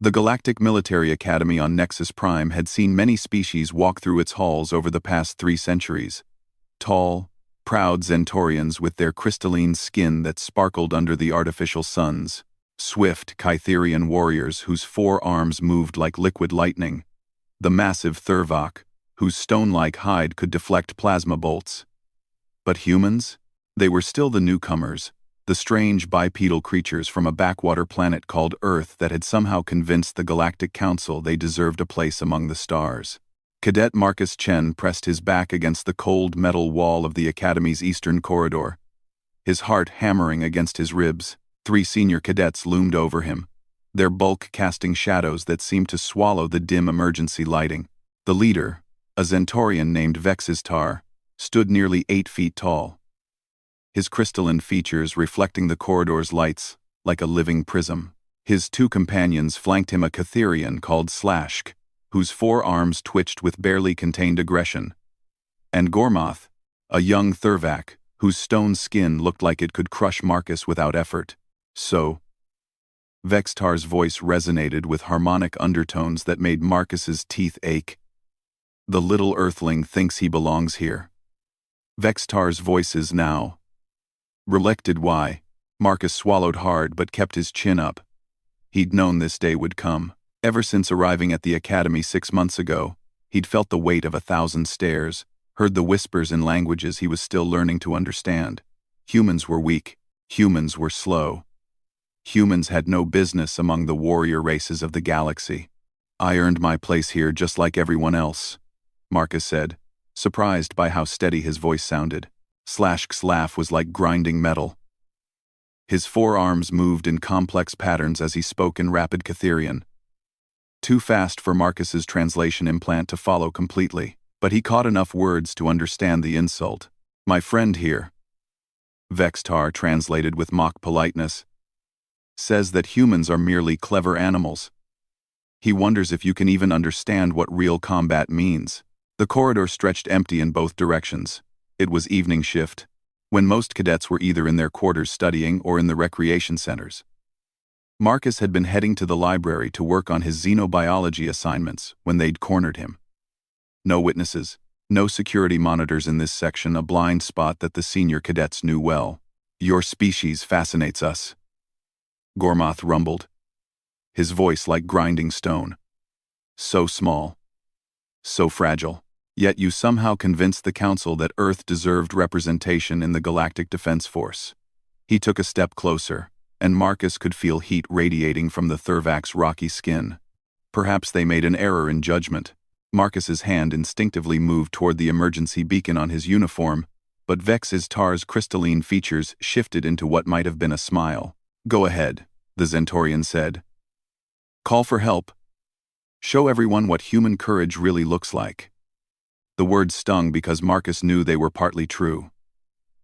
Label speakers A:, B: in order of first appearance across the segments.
A: The Galactic Military Academy on Nexus Prime had seen many species walk through its halls over the past 3 centuries. Tall, proud Zentorians with their crystalline skin that sparkled under the artificial suns. Swift Kytherian warriors whose forearms moved like liquid lightning. The massive Thurvok, whose stone-like hide could deflect plasma bolts. But humans? They were still the newcomers, the strange bipedal creatures from a backwater planet called Earth that had somehow convinced the Galactic Council they deserved a place among the stars. Cadet Marcus Chen pressed his back against the cold metal wall of the Academy's eastern corridor, his heart hammering against his ribs. 3 senior cadets loomed over him, their bulk casting shadows that seemed to swallow the dim emergency lighting. The leader, a Zentorian named Vexistar, stood nearly 8 feet tall, his crystalline features reflecting the corridor's lights like a living prism. His 2 companions flanked him, a Catherian called Snatched, whose forearms twitched with barely contained aggression, and Gormoth, a young Thurvak, whose stone skin looked like it could crush Marcus without effort. So, Vextar's voice resonated with harmonic undertones that made Marcus's teeth ache. The little earthling thinks he belongs here. Vextar's voices now. Relected why, Marcus swallowed hard but kept his chin up. He'd known this day would come. Ever since arriving at the Academy 6 months ago, he'd felt the weight of 1,000 stares, heard the whispers in languages he was still learning to understand. Humans were weak. Humans were slow. Humans had no business among the warrior races of the galaxy. I earned my place here just like everyone else, Marcus said, surprised by how steady his voice sounded. Slashk's laugh was like grinding metal. His forearms moved in complex patterns as he spoke in rapid Catherian. Too fast for Marcus's translation implant to follow completely, but he caught enough words to understand the insult. My friend here, Vextar translated with mock politeness, says that humans are merely clever animals. He wonders if you can even understand what real combat means. The corridor stretched empty in both directions. It was evening shift, when most cadets were either in their quarters studying or in the recreation centers. Marcus had been heading to the library to work on his xenobiology assignments when they'd cornered him. No witnesses, no security monitors in this section, a blind spot that the senior cadets knew well. Your species fascinates us, Gormoth rumbled, his voice like grinding stone. So small, so fragile. Yet you somehow convinced the Council that Earth deserved representation in the Galactic Defense Force. He took a step closer, and Marcus could feel heat radiating from the Thurvak's rocky skin. Perhaps they made an error in judgment. Marcus's hand instinctively moved toward the emergency beacon on his uniform, but Vexistar's crystalline features shifted into what might have been a smile. Go ahead, the Zentorian said. Call for help. Show everyone what human courage really looks like. The words stung because Marcus knew they were partly true.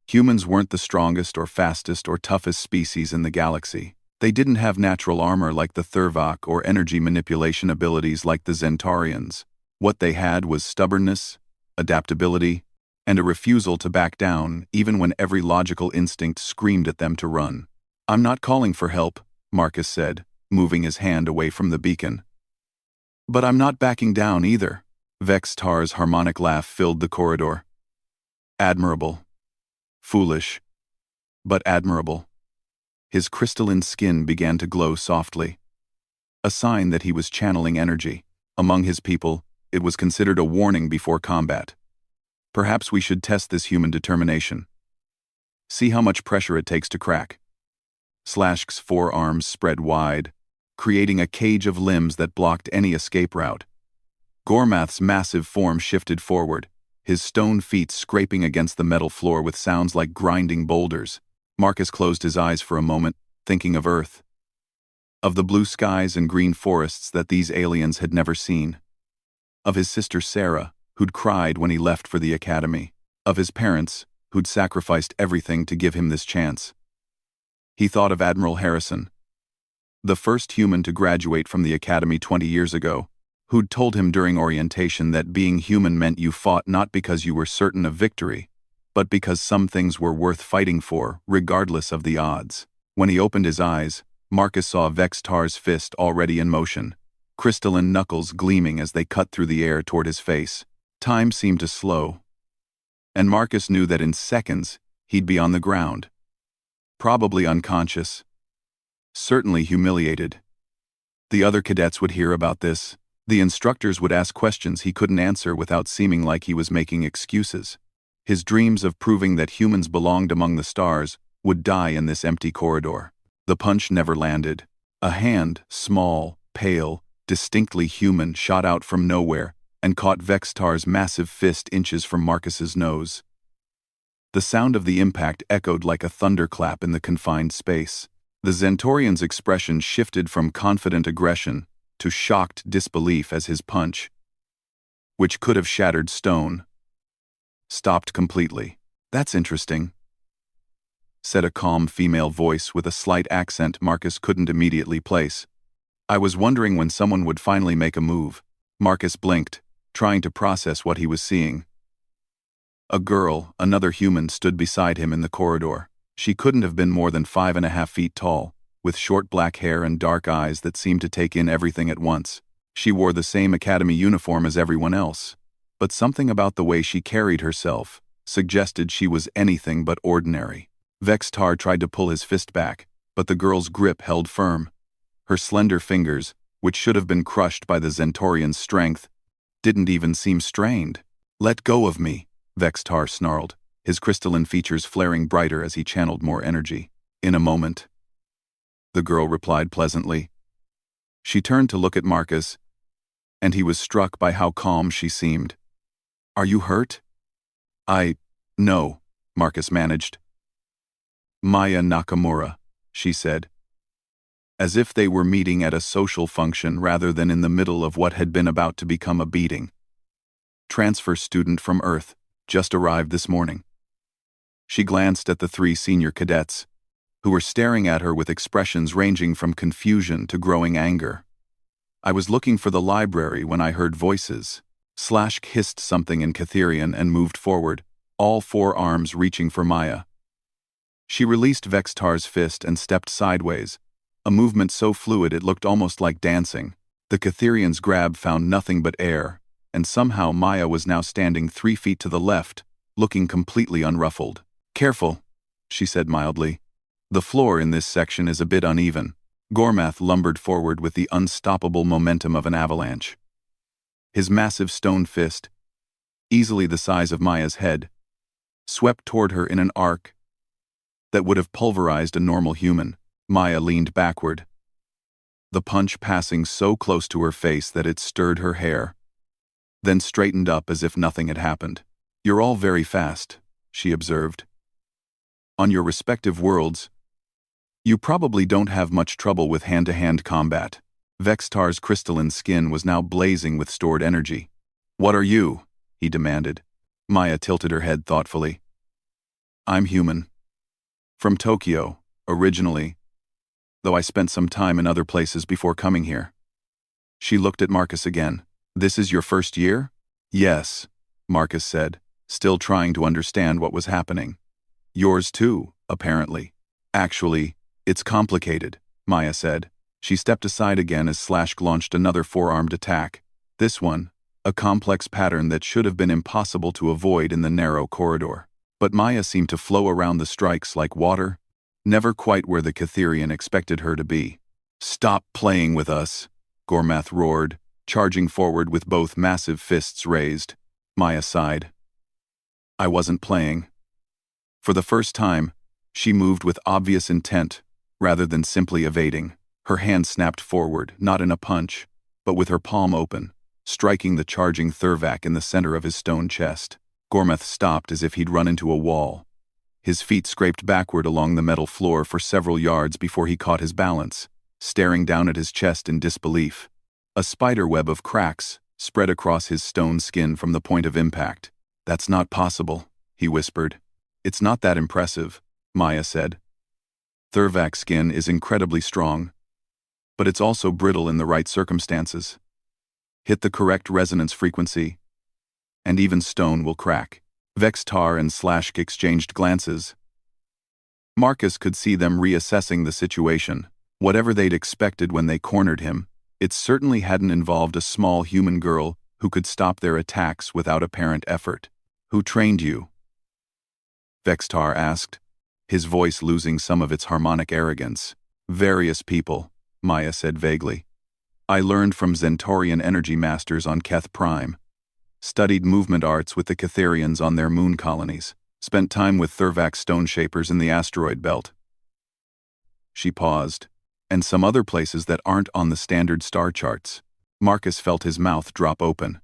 A: Humans weren't the strongest or fastest or toughest species in the galaxy. They didn't have natural armor like the Thurvok or energy manipulation abilities like the Zentorians. What they had was stubbornness, adaptability, and a refusal to back down even when every logical instinct screamed at them to run. I'm not calling for help, Marcus said, moving his hand away from the beacon. But I'm not backing down either. Vextar's harmonic laugh filled the corridor. Admirable. Foolish, but admirable. His crystalline skin began to glow softly, a sign that he was channeling energy. Among his people, it was considered a warning before combat. Perhaps we should test this human determination. See how much pressure it takes to crack. Slashk's forearms spread wide, creating a cage of limbs that blocked any escape route. Gormoth's massive form shifted forward, his stone feet scraping against the metal floor with sounds like grinding boulders. Marcus closed his eyes for a moment, thinking of Earth. Of the blue skies and green forests that these aliens had never seen. Of his sister Sarah, who'd cried when he left for the Academy. Of his parents, who'd sacrificed everything to give him this chance. He thought of Admiral Harrison, the first human to graduate from the Academy 20 years ago, who'd told him during orientation that being human meant you fought not because you were certain of victory, but because some things were worth fighting for, regardless of the odds. When he opened his eyes, Marcus saw Vextar's fist already in motion, crystalline knuckles gleaming as they cut through the air toward his face. Time seemed to slow, and Marcus knew that in seconds he'd be on the ground. Probably unconscious. Certainly humiliated. The other cadets would hear about this. The instructors would ask questions he couldn't answer without seeming like he was making excuses. His dreams of proving that humans belonged among the stars would die in this empty corridor. The punch never landed. A hand, small, pale, distinctly human, shot out from nowhere and caught Vextar's massive fist inches from Marcus's nose. The sound of the impact echoed like a thunderclap in the confined space. The Zentorian's expression shifted from confident aggression to shocked disbelief as his punch, which could have shattered stone, stopped completely. "That's interesting," said a calm female voice with a slight accent Marcus couldn't immediately place. "I was wondering when someone would finally make a move." Marcus blinked, trying to process what he was seeing. A girl, another human, stood beside him in the corridor. She couldn't have been more than 5.5 feet tall, with short black hair and dark eyes that seemed to take in everything at once. She wore the same academy uniform as everyone else, but something about the way she carried herself suggested she was anything but ordinary. Vextar tried to pull his fist back, but the girl's grip held firm. Her slender fingers, which should have been crushed by the Zentorian's strength, didn't even seem strained. "Let go of me," Vextar snarled, his crystalline features flaring brighter as he channeled more energy. "In a moment," the girl replied pleasantly. She turned to look at Marcus, and he was struck by how calm she seemed. "Are you hurt?" No," Marcus managed. "Maya Nakamura," she said, as if they were meeting at a social function rather than in the middle of what had been about to become a beating. "Transfer student from Earth, just arrived this morning." She glanced at the 3 senior cadets, who were staring at her with expressions ranging from confusion to growing anger. "I was looking for the library when I heard voices." Slash hissed something in Catherian and moved forward, all 4 arms reaching for Maya. She released Vextar's fist and stepped sideways, a movement so fluid it looked almost like dancing. The Catherian's grab found nothing but air, and somehow Maya was now standing 3 feet to the left, looking completely unruffled. "Careful," she said mildly. "The floor in this section is a bit uneven." Gormath lumbered forward with the unstoppable momentum of an avalanche. His massive stone fist, easily the size of Maya's head, swept toward her in an arc that would have pulverized a normal human. Maya leaned backward, the punch passing so close to her face that it stirred her hair, then straightened up as if nothing had happened. "You're all very fast," she observed. "On your respective worlds, you probably don't have much trouble with hand-to-hand combat." Vextar's crystalline skin was now blazing with stored energy. "What are you?" he demanded. Maya tilted her head thoughtfully. "I'm human. From Tokyo, originally, though I spent some time in other places before coming here." She looked at Marcus again. "This is your first year?" "Yes," Marcus said, still trying to understand what was happening. "Yours too, apparently." "Actually, it's complicated," Maya said. She stepped aside again as Slash launched another 4-armed attack. This one, a complex pattern that should have been impossible to avoid in the narrow corridor. But Maya seemed to flow around the strikes like water, never quite where the Catherian expected her to be. "Stop playing with us," Gormath roared, charging forward with both massive fists raised. Maya sighed. "I wasn't playing." For the first time, she moved with obvious intent, rather than simply evading. Her hand snapped forward, not in a punch, but with her palm open, striking the charging Thurvak in the center of his stone chest. Gormath stopped as if he'd run into a wall. His feet scraped backward along the metal floor for several yards before he caught his balance, staring down at his chest in disbelief. A spiderweb of cracks spread across his stone skin from the point of impact. "That's not possible," he whispered. "It's not that impressive," Maya said. "Thurvak skin is incredibly strong, but it's also brittle in the right circumstances. Hit the correct resonance frequency, and even stone will crack." Vextar and Slash exchanged glances. Marcus could see them reassessing the situation. Whatever they'd expected when they cornered him, it certainly hadn't involved a small human girl who could stop their attacks without apparent effort. "Who trained you?" Vextar asked, his voice losing some of its harmonic arrogance. "Various people," Maya said vaguely. "I learned from Zentorian energy masters on Keth Prime. Studied movement arts with the Catherians on their moon colonies. Spent time with Thurvac stone shapers in the asteroid belt." She paused. "And some other places that aren't on the standard star charts." Marcus felt his mouth drop open.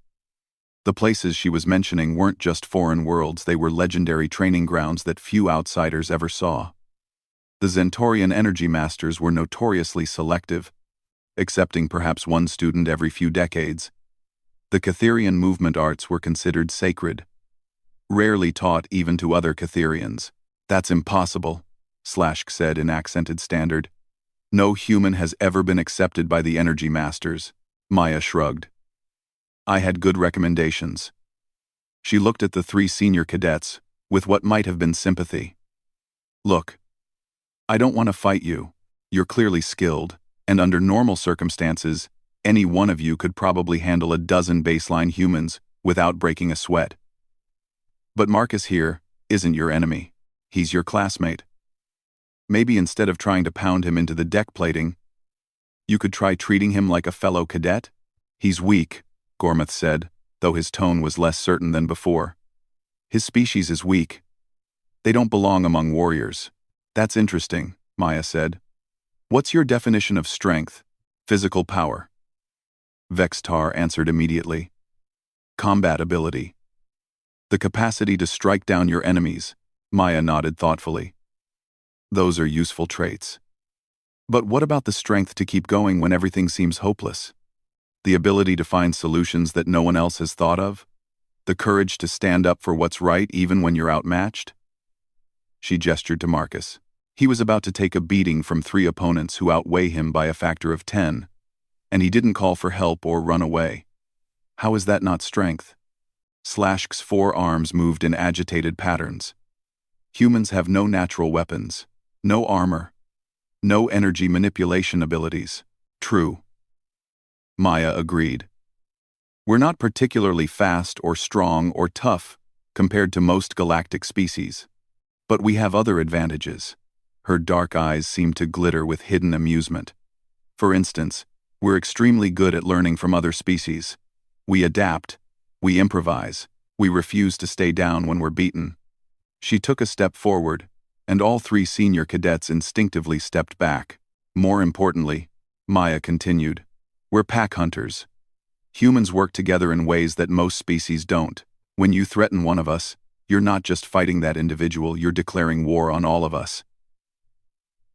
A: The places she was mentioning weren't just foreign worlds, they were legendary training grounds that few outsiders ever saw. The Zentorian energy masters were notoriously selective, accepting perhaps one student every few decades. The Catherian movement arts were considered sacred, rarely taught even to other Catherians. "That's impossible," Slashk said in accented standard. "No human has ever been accepted by the energy masters." Maya shrugged. "I had good recommendations." She looked at the 3 senior cadets with what might have been sympathy. "Look, I don't want to fight you. You're clearly skilled, and under normal circumstances, any one of you could probably handle a dozen baseline humans without breaking a sweat. But Marcus here isn't your enemy. He's your classmate. Maybe instead of trying to pound him into the deck plating, you could try treating him like a fellow cadet?" "He's weak," Gormeth said, though his tone was less certain than before. "His species is weak. They don't belong among warriors." "That's interesting," Maya said. "What's your definition of strength, physical power?" Vextar answered immediately. "Combat ability. The capacity to strike down your enemies." Maya nodded thoughtfully. "Those are useful traits. But what about the strength to keep going when everything seems hopeless? The ability to find solutions that no one else has thought of? The courage to stand up for what's right even when you're outmatched?" She gestured to Marcus. He was about to take a beating from 3 opponents who outweigh him by a factor of 10, and he didn't call for help or run away. How is that not strength? Slashk's 4 arms moved in agitated patterns. "Humans have no natural weapons, no armor, no energy manipulation abilities." "True." Maya agreed. "We're not particularly fast or strong or tough compared to most galactic species, but we have other advantages." Her dark eyes seemed to glitter with hidden amusement. "For instance, we're extremely good at learning from other species. We adapt, we improvise, we refuse to stay down when we're beaten." She took a step forward, and all 3 senior cadets instinctively stepped back. "More importantly," Maya continued, "we're pack hunters. Humans work together in ways that most species don't. When you threaten one of us, you're not just fighting that individual, you're declaring war on all of us."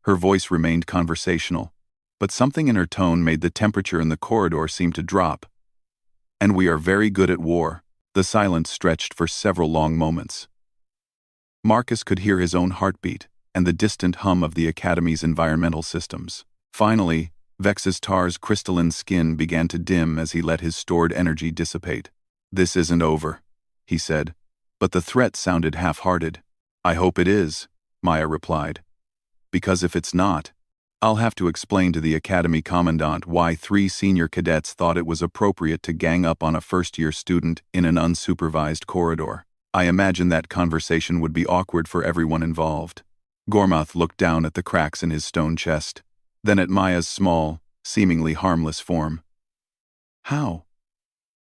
A: Her voice remained conversational, but something in her tone made the temperature in the corridor seem to drop. "And we are very good at war." The silence stretched for several long moments. Marcus could hear his own heartbeat and the distant hum of the Academy's environmental systems. Finally, Vexistar's crystalline skin began to dim as he let his stored energy dissipate. "This isn't over," he said, but the threat sounded half-hearted. "I hope it is," Maya replied. "Because if it's not, I'll have to explain to the Academy Commandant why 3 senior cadets thought it was appropriate to gang up on a first-year student in an unsupervised corridor. I imagine that conversation would be awkward for everyone involved." Gormoth looked down at the cracks in his stone chest, then at Maya's small, seemingly harmless form. "How?"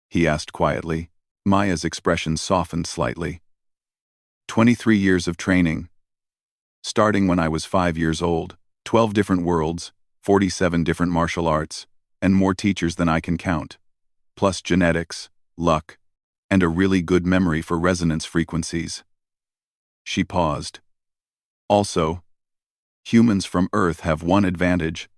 A: he asked quietly. Maya's expression softened slightly. 23 years of training. Starting when I was 5 years old, 12 different worlds, 47 different martial arts, and more teachers than I can count. Plus genetics, luck, and a really good memory for resonance frequencies. She paused. Also, humans from Earth have one advantage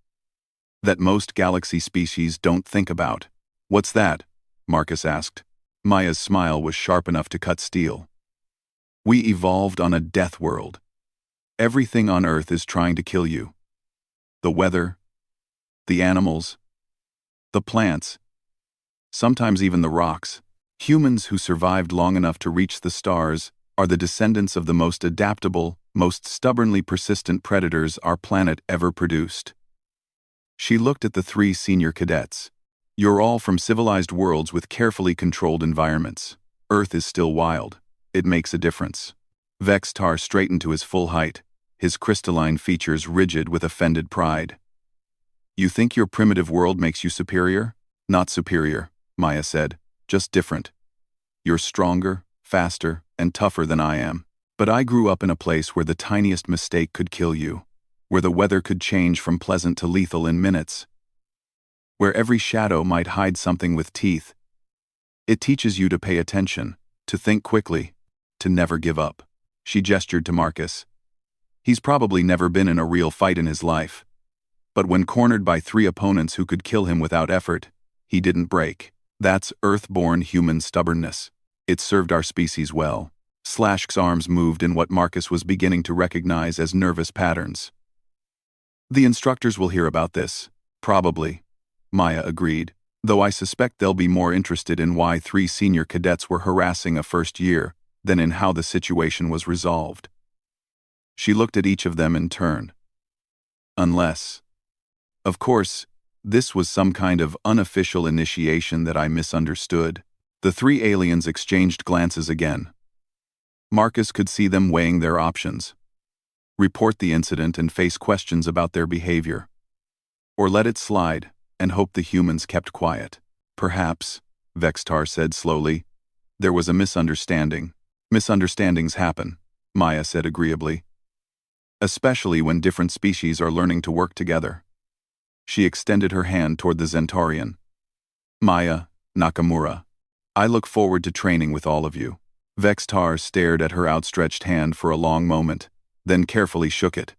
A: that most galaxy species don't think about. "What's that?" Marcus asked. Maya's smile was sharp enough to cut steel. "We evolved on a death world. Everything on Earth is trying to kill you. The weather, the animals, the plants, sometimes even the rocks. Humans who survived long enough to reach the stars are the descendants of the most adaptable, most stubbornly persistent predators our planet ever produced. She looked at the three senior cadets. You're all from civilized worlds with carefully controlled environments. Earth is still wild. It makes a difference. Vextar straightened to his full height, his crystalline features rigid with offended pride. You think your primitive world makes you superior? Not superior, Maya said, just different. You're stronger, faster, and tougher than I am. But I grew up in a place where the tiniest mistake could kill you, where the weather could change from pleasant to lethal in minutes, where every shadow might hide something with teeth. It teaches you to pay attention, to think quickly, to never give up. She gestured to Marcus. He's probably never been in a real fight in his life. But when cornered by three opponents who could kill him without effort, he didn't break. That's Earthborn human stubbornness. It served our species well. Slashk's arms moved in what Marcus was beginning to recognize as nervous patterns. The instructors will hear about this. Probably, Maya agreed, though I suspect they'll be more interested in why three senior cadets were harassing a first year than in how the situation was resolved. She looked at each of them in turn. Unless, of course, this was some kind of unofficial initiation that I misunderstood. The three aliens exchanged glances again. Marcus could see them weighing their options. Report the incident and face questions about their behavior. Or let it slide and hope the humans kept quiet. Perhaps, Vextar said slowly, there was a misunderstanding. Misunderstandings happen, Maya said agreeably. Especially when different species are learning to work together. She extended her hand toward the Zentaurian. Maya, Nakamura, I look forward to training with all of you. Vextar stared at her outstretched hand for a long moment, then carefully shook it.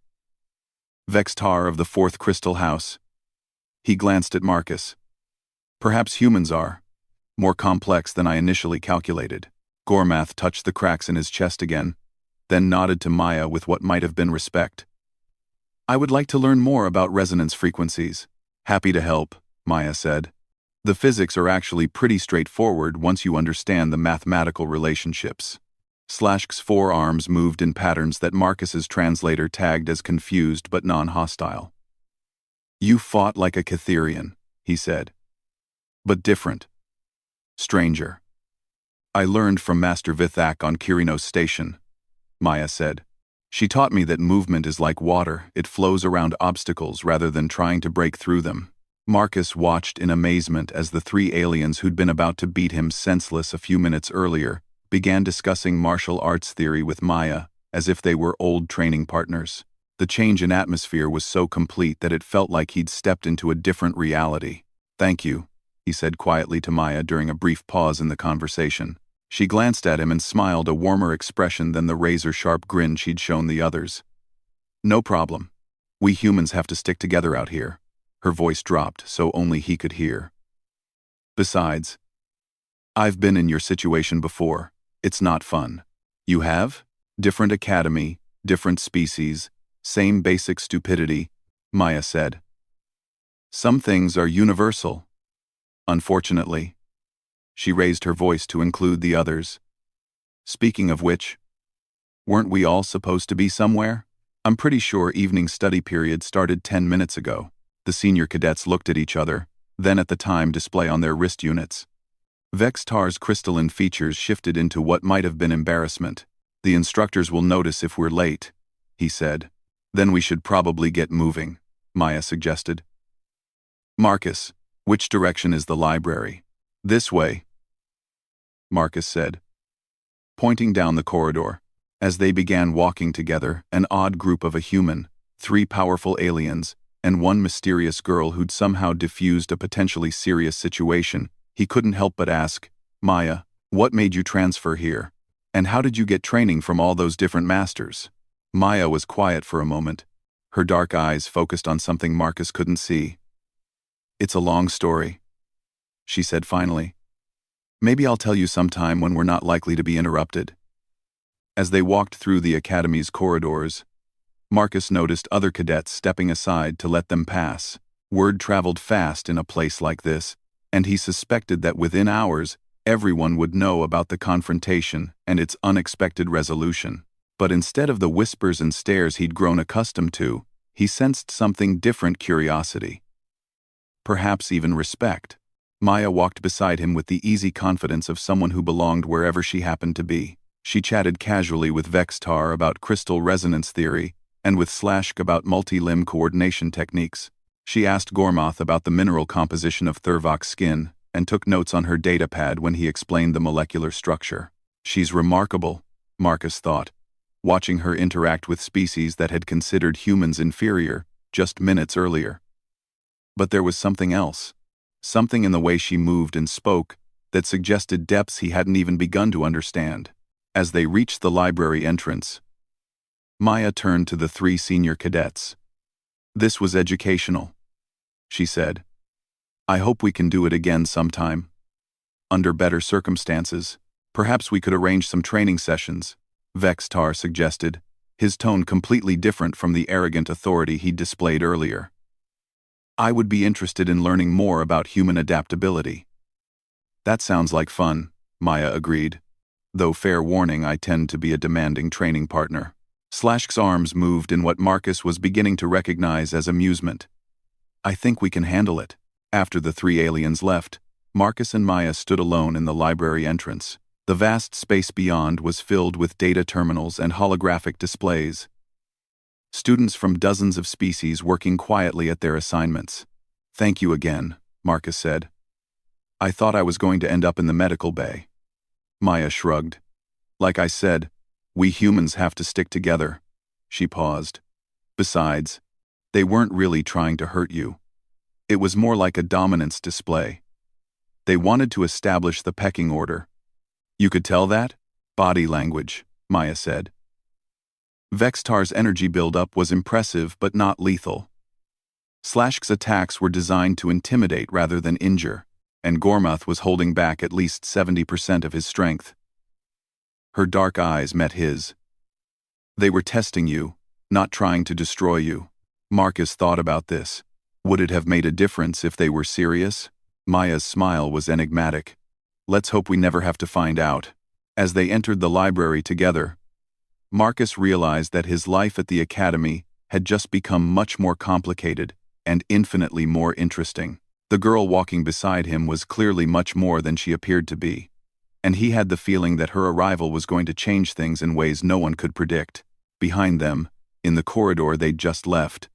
A: Vextar of the Fourth Crystal House. He glanced at Marcus. Perhaps humans are more complex than I initially calculated. Gormath touched the cracks in his chest again, then nodded to Maya with what might have been respect. I would like to learn more about resonance frequencies. Happy to help, Maya said. The physics are actually pretty straightforward once you understand the mathematical relationships. Slashk's forearms moved in patterns that Marcus's translator tagged as confused but non-hostile. You fought like a Catherian, he said. But different. Stranger. I learned from Master Vithak on Kirinos Station, Maya said. She taught me that movement is like water, it flows around obstacles rather than trying to break through them. Marcus watched in amazement as the three aliens who'd been about to beat him senseless a few minutes earlier began discussing martial arts theory with Maya as if they were old training partners. The change in atmosphere was so complete that it felt like he'd stepped into a different reality. Thank you, he said quietly to Maya during a brief pause in the conversation. She glanced at him and smiled a warmer expression than the razor-sharp grin she'd shown the others. No problem. We humans have to stick together out here. Her voice dropped so only he could hear. Besides, I've been in your situation before. It's not fun. You have? Different academy, different species, same basic stupidity, Maya said. Some things are universal. Unfortunately. She raised her voice to include the others. Speaking of which, weren't we all supposed to be somewhere? I'm pretty sure evening study period started 10 minutes ago. The senior cadets looked at each other, then at the time display on their wrist units. Vextar's crystalline features shifted into what might have been embarrassment. The instructors will notice if we're late, he said. Then we should probably get moving, Maya suggested. Marcus, which direction is the library? This way, Marcus said, pointing down the corridor. As they began walking together, an odd group of a human, three powerful aliens, and one mysterious girl who'd somehow diffused a potentially serious situation, he couldn't help but ask, Maya, what made you transfer here? And how did you get training from all those different masters? Maya was quiet for a moment, her dark eyes focused on something Marcus couldn't see. It's a long story, she said finally. Maybe I'll tell you sometime when we're not likely to be interrupted. As they walked through the academy's corridors, Marcus noticed other cadets stepping aside to let them pass. Word traveled fast in a place like this, and he suspected that within hours, everyone would know about the confrontation and its unexpected resolution. But instead of the whispers and stares he'd grown accustomed to, he sensed something different: curiosity. perhaps even respect. Maya walked beside him with the easy confidence of someone who belonged wherever she happened to be. She chatted casually with Vextar about crystal resonance theory, and with Slashk about multi-limb coordination techniques. She asked Gormoth about the mineral composition of Thurvok's skin, and took notes on her datapad when he explained the molecular structure. She's remarkable, Marcus thought, watching her interact with species that had considered humans inferior just minutes earlier. But there was something else. Something in the way she moved and spoke that suggested depths he hadn't even begun to understand. As they reached the library entrance, Maya turned to the 3 senior cadets. "This was educational," she said. "I hope we can do it again sometime. Under better circumstances, perhaps we could arrange some training sessions," Vextar suggested, his tone completely different from the arrogant authority he'd displayed earlier. "I would be interested in learning more about human adaptability." "That sounds like fun," Maya agreed. "Though fair warning, I tend to be a demanding training partner." Slashk's arms moved in what Marcus was beginning to recognize as amusement. "I think we can handle it." After the 3 aliens left, Marcus and Maya stood alone in the library entrance. The vast space beyond was filled with data terminals and holographic displays. Students from dozens of species working quietly at their assignments. "Thank you again," Marcus said. "I thought I was going to end up in the medical bay." Maya shrugged. "Like I said, we humans have to stick together." She paused. "Besides, they weren't really trying to hurt you. It was more like a dominance display. They wanted to establish the pecking order." "You could tell that?" "Body language," Maya said. Vextar's energy buildup was impressive but not lethal. Slashk's attacks were designed to intimidate rather than injure, and Gormoth was holding back at least 70% of his strength. Her dark eyes met his. "They were testing you, not trying to destroy you." Marcus thought about this. Would it have made a difference if they were serious? Maya's smile was enigmatic. "Let's hope we never have to find out." As they entered the library together, Marcus realized that his life at the academy had just become much more complicated and infinitely more interesting. The girl walking beside him was clearly much more than she appeared to be, and he had the feeling that her arrival was going to change things in ways no one could predict. Behind them, in the corridor they'd just left,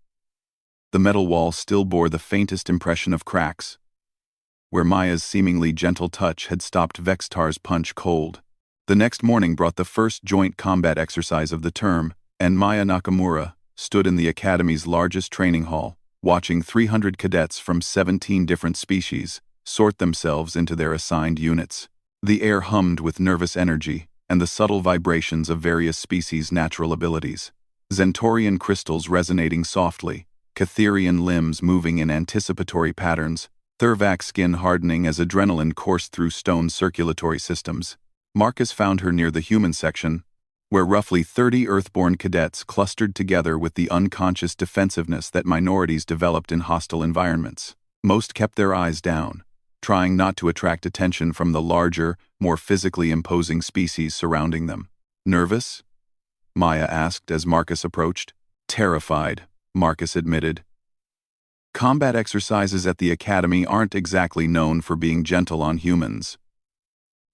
A: the metal wall still bore the faintest impression of cracks, where Maya's seemingly gentle touch had stopped Vextar's punch cold. The next morning brought the first joint combat exercise of the term, and Maya Nakamura stood in the Academy's largest training hall, watching 300 cadets from 17 different species sort themselves into their assigned units. The air hummed with nervous energy and the subtle vibrations of various species' natural abilities. Zentorian crystals resonating softly, Catherian limbs moving in anticipatory patterns, Thurvak skin hardening as adrenaline coursed through stone circulatory systems. Marcus found her near the human section, where roughly 30 Earthborn cadets clustered together with the unconscious defensiveness that minorities developed in hostile environments. Most kept their eyes down, trying not to attract attention from the larger, more physically imposing species surrounding them. "Nervous?" Maya asked as Marcus approached. "Terrified," Marcus admitted. "Combat exercises at the Academy aren't exactly known for being gentle on humans."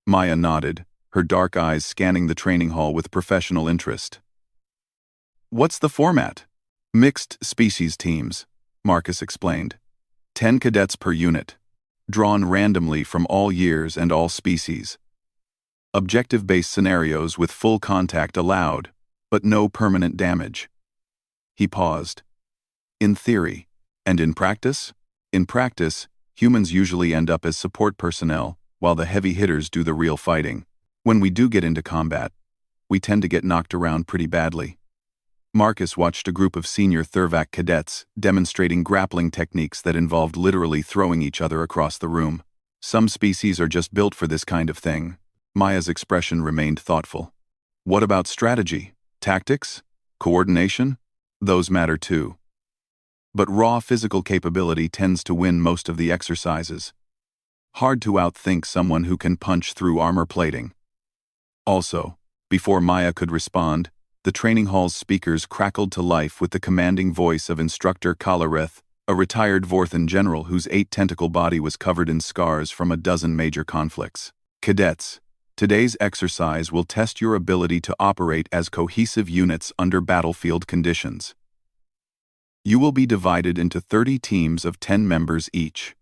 A: Maya nodded, her dark eyes scanning the training hall with professional interest. "What's the format?" "Mixed species teams," Marcus explained. 10 cadets per unit, drawn randomly from all years and all species. Objective-based scenarios with full contact allowed, but no permanent damage. He paused. "In theory. And in practice?" "In practice, humans usually end up as support personnel, while the heavy hitters do the real fighting. When we do get into combat, we tend to get knocked around pretty badly." Marcus watched a group of senior Thurvak cadets demonstrating grappling techniques that involved literally throwing each other across the room. "Some species are just built for this kind of thing." Maya's expression remained thoughtful. "What about strategy, tactics, coordination? Those matter too. But raw physical capability tends to win most of the exercises. Hard to outthink someone who can punch through armor plating." Also, before Maya could respond, the training hall's speakers crackled to life with the commanding voice of Instructor Kalareth, a retired Vorthan general whose 8-tentacle body was covered in scars from a dozen major conflicts. Cadets, today's exercise will test your ability to operate as cohesive units under battlefield conditions. You will be divided into 30 teams of 10 members each.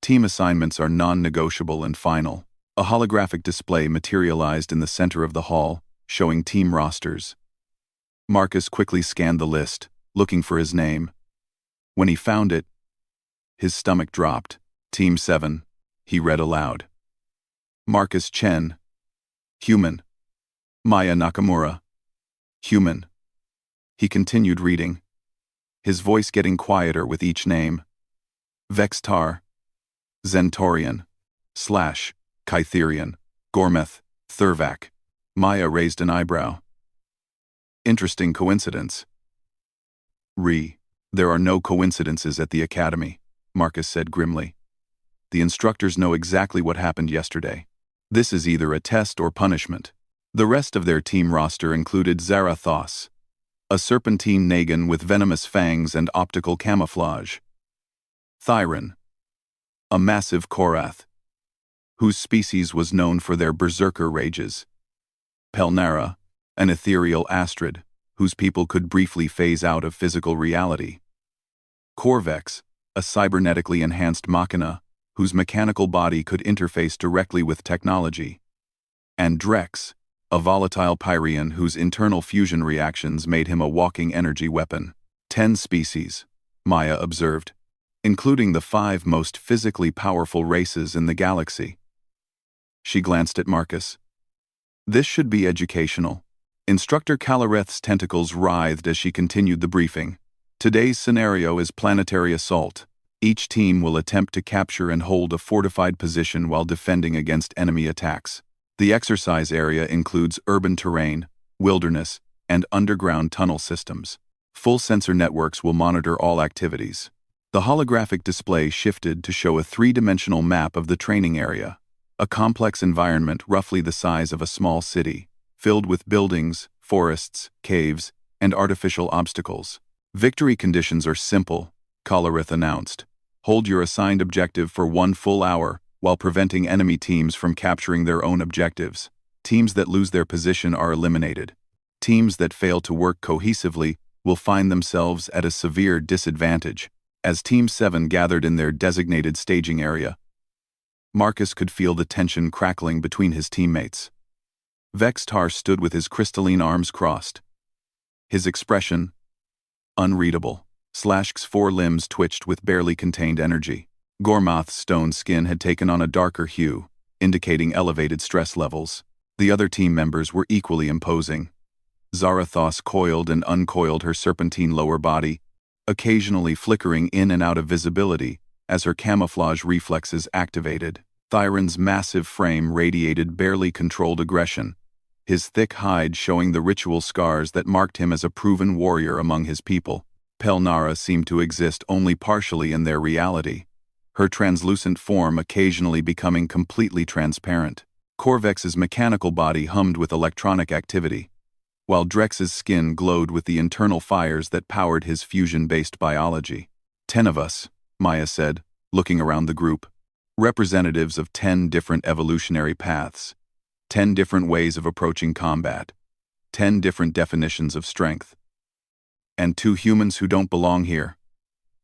A: Team assignments are non-negotiable and final. A holographic display materialized in the center of the hall, showing team rosters. Marcus quickly scanned the list, looking for his name. When he found it, his stomach dropped. Team 7, he read aloud. Marcus Chen. Human. Maya Nakamura. Human. He continued reading, his voice getting quieter with each name. Vextar. Zentorian. Kytherian. Gormeth. Thurvak. Maya raised an eyebrow. Interesting coincidence. There are no coincidences at the academy, Marcus said grimly. The instructors know exactly what happened yesterday. This is either a test or punishment. The rest of their team roster included Zarathos, a serpentine Nagan with venomous fangs and optical camouflage. Thyron, a massive Korath, whose species was known for their berserker rages. Pelnara, an ethereal Astrid, whose people could briefly phase out of physical reality. Corvex, a cybernetically enhanced machina, whose mechanical body could interface directly with technology. And Drex, a volatile Pyrian whose internal fusion reactions made him a walking energy weapon. 10 species, Maya observed, including the 5 most physically powerful races in the galaxy. She glanced at Marcus. This should be educational. Instructor Calareth's tentacles writhed as she continued the briefing. Today's scenario is planetary assault. Each team will attempt to capture and hold a fortified position while defending against enemy attacks. The exercise area includes urban terrain, wilderness, and underground tunnel systems. Full sensor networks will monitor all activities. The holographic display shifted to show a 3-dimensional map of the training area, a complex environment roughly the size of a small city, filled with buildings, forests, caves, and artificial obstacles. Victory conditions are simple, Calareth announced. Hold your assigned objective for 1 full hour while preventing enemy teams from capturing their own objectives. Teams that lose their position are eliminated. Teams that fail to work cohesively will find themselves at a severe disadvantage. As Team 7 gathered in their designated staging area, Marcus could feel the tension crackling between his teammates. Vextar stood with his crystalline arms crossed. His expression, unreadable. Slashk's 4 limbs twitched with barely contained energy. Gormoth's stone skin had taken on a darker hue, indicating elevated stress levels. The other team members were equally imposing. Zarathos coiled and uncoiled her serpentine lower body, occasionally flickering in and out of visibility as her camouflage reflexes activated. Thyron's massive frame radiated barely controlled aggression, his thick hide showing the ritual scars that marked him as a proven warrior among his people. Pelnara seemed to exist only partially in their reality, her translucent form occasionally becoming completely transparent. Corvex's mechanical body hummed with electronic activity, while Drex's skin glowed with the internal fires that powered his fusion-based biology. 10 of us, Maya said, looking around the group. Representatives of 10 different evolutionary paths, 10 different ways of approaching combat, 10 different definitions of strength. And 2 humans who don't belong here,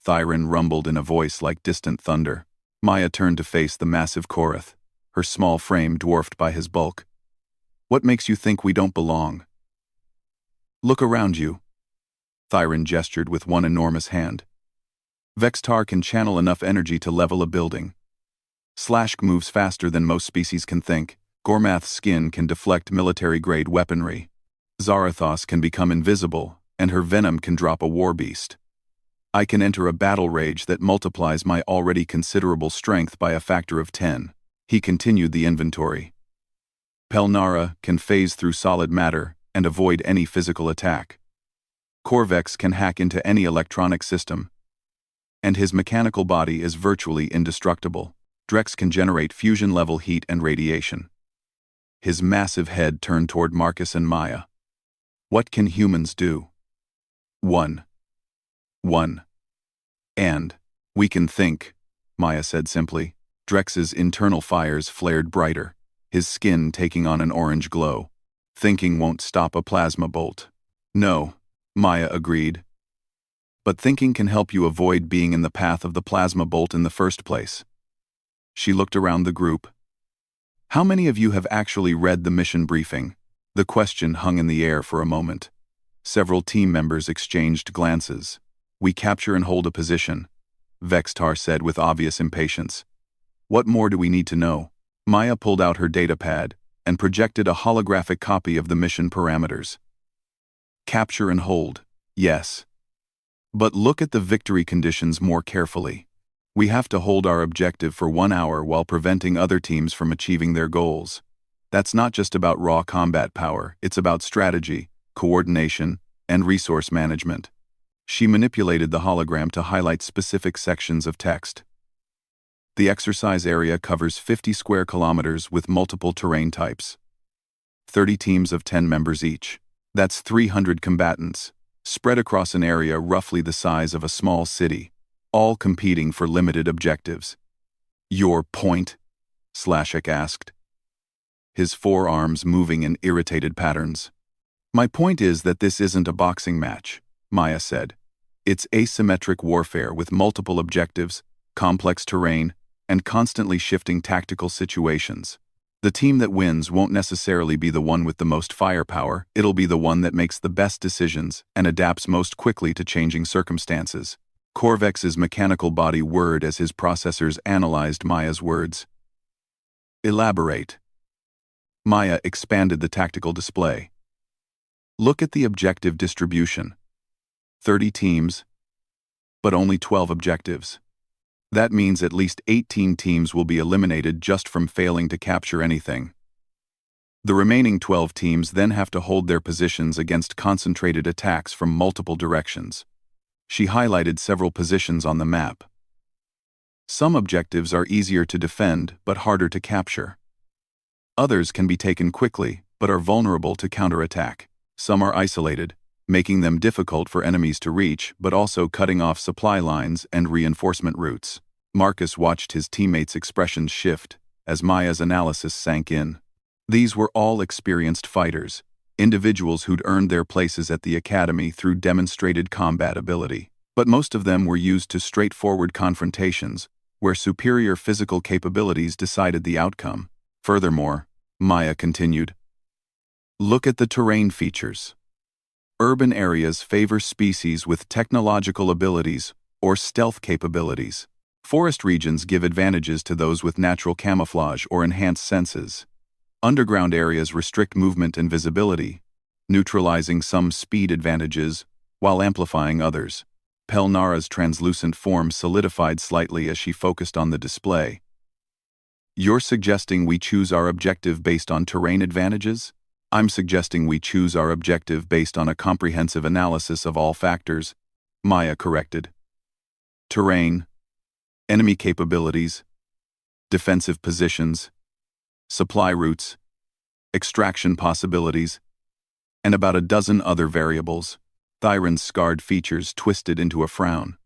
A: Thyron rumbled in a voice like distant thunder. Maya turned to face the massive Korath, her small frame dwarfed by his bulk. What makes you think we don't belong? Look around you. Thyron gestured with one enormous hand. Vextar can channel enough energy to level a building. Slashk moves faster than most species can think. Gormath's skin can deflect military-grade weaponry. Zarathos can become invisible, and her venom can drop a war beast. I can enter a battle rage that multiplies my already considerable strength by a factor of 10. He continued the inventory. Pelnara can phase through solid matter and avoid any physical attack. Corvex can hack into any electronic system, and his mechanical body is virtually indestructible. Drex can generate fusion-level heat and radiation. His massive head turned toward Marcus and Maya. What can humans do? 1. And We can think, Maya said simply. Drex's internal fires flared brighter, his skin taking on an orange glow. Thinking won't stop a plasma bolt. No, Maya agreed. But thinking can help you avoid being in the path of the plasma bolt in the first place. She looked around the group. How many of you have actually read the mission briefing? The question hung in the air for a moment. Several team members exchanged glances. We capture and hold a position, Vextar said with obvious impatience. What more do we need to know? Maya pulled out her datapad and projected a holographic copy of the mission parameters. Capture and hold, yes. But look at the victory conditions more carefully. We have to hold our objective for 1 hour while preventing other teams from achieving their goals. That's not just about raw combat power, it's about strategy, coordination, and resource management. She manipulated the hologram to highlight specific sections of text. The exercise area covers 50 square kilometers with multiple terrain types. 30 teams of 10 members each. That's 300 combatants, spread across an area roughly the size of a small city, all competing for limited objectives. Your point? Slashik asked, his forearms moving in irritated patterns. My point is that this isn't a boxing match, Maya said. It's asymmetric warfare with multiple objectives, complex terrain, and constantly shifting tactical situations. The team that wins won't necessarily be the one with the most firepower, it'll be the one that makes the best decisions and adapts most quickly to changing circumstances. Korvex's mechanical body whirred as his processors analyzed Maya's words. Elaborate. Maya expanded the tactical display. Look at the objective distribution. 30 teams, but only 12 objectives. That means at least 18 teams will be eliminated just from failing to capture anything. The remaining 12 teams then have to hold their positions against concentrated attacks from multiple directions. She highlighted several positions on the map. Some objectives are easier to defend but harder to capture. Others can be taken quickly but are vulnerable to counterattack. Some are isolated, making them difficult for enemies to reach but also cutting off supply lines and reinforcement routes. Marcus watched his teammates' expressions shift as Maya's analysis sank in. These were all experienced fighters, individuals who'd earned their places at the academy through demonstrated combat ability. But most of them were used to straightforward confrontations, where superior physical capabilities decided the outcome. Furthermore, Maya continued, look at the terrain features. Urban areas favor species with technological abilities or stealth capabilities. Forest regions give advantages to those with natural camouflage or enhanced senses. Underground areas restrict movement and visibility, neutralizing some speed advantages while amplifying others. Pelnara's translucent form solidified slightly as she focused on the display. You're suggesting we choose our objective based on terrain advantages? I'm suggesting we choose our objective based on a comprehensive analysis of all factors, Maya corrected. Terrain, enemy capabilities, defensive positions, supply routes, extraction possibilities, and about a dozen other variables. Thyron's scarred features twisted into a frown.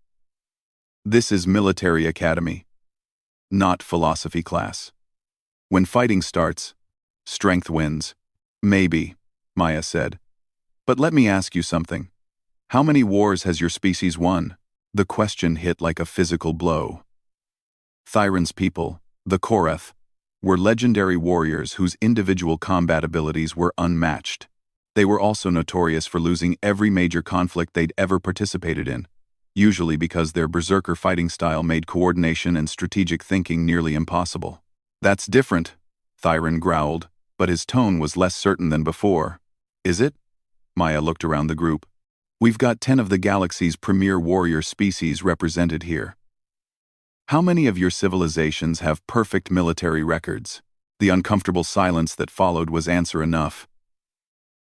A: This is military academy, not philosophy class. When fighting starts, strength wins. Maybe, Maya said. But let me ask you something. How many wars has your species won? The question hit like a physical blow. Thyron's people, the Koreth, were legendary warriors whose individual combat abilities were unmatched. They were also notorious for losing every major conflict they'd ever participated in, usually because their berserker fighting style made coordination and strategic thinking nearly impossible. That's different, Thyron growled, but his tone was less certain than before. Is it? Maya looked around the group. We've got 10 of the galaxy's premier warrior species represented here. How many of your civilizations have perfect military records? The uncomfortable silence that followed was answer enough.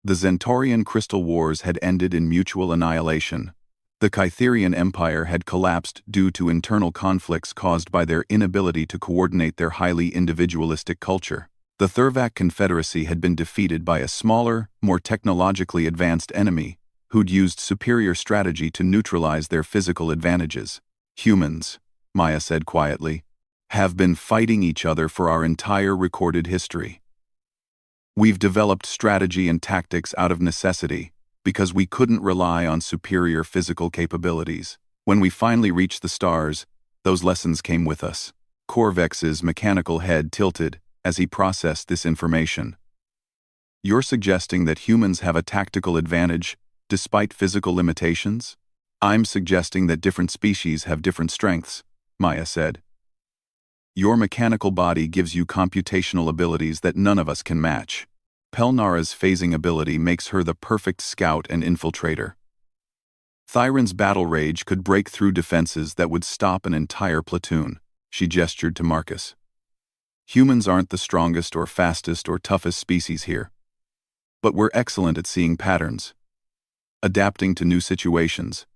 A: The Zentaurian Crystal Wars had ended in mutual annihilation. The Kytherian Empire had collapsed due to internal conflicts caused by their inability to coordinate their highly individualistic culture. The Thurvak Confederacy had been defeated by a smaller, more technologically advanced enemy, who'd used superior strategy to neutralize their physical advantages. Humans, Maya said quietly, have been fighting each other for our entire recorded history. We've developed strategy and tactics out of necessity because we couldn't rely on superior physical capabilities. When we finally reached the stars, those lessons came with us. Corvex's mechanical head tilted as he processed this information. You're suggesting that humans have a tactical advantage despite physical limitations? I'm suggesting that different species have different strengths, Maya said. Your mechanical body gives you computational abilities that none of us can match. Pelnara's phasing ability makes her the perfect scout and infiltrator. Thyron's battle rage could break through defenses that would stop an entire platoon. She gestured to Marcus. Humans aren't the strongest or fastest or toughest species here. But we're excellent at seeing patterns, adapting to new situations,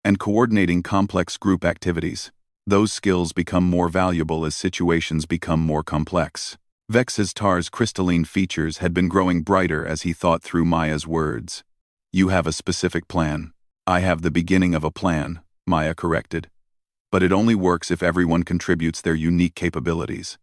A: and coordinating complex group activities. Those skills become more valuable as situations become more complex. Vex's Tar's crystalline features had been growing brighter as he thought through Maya's words. You have a specific plan. I have the beginning of a plan, Maya corrected. But it only works if everyone contributes their unique capabilities.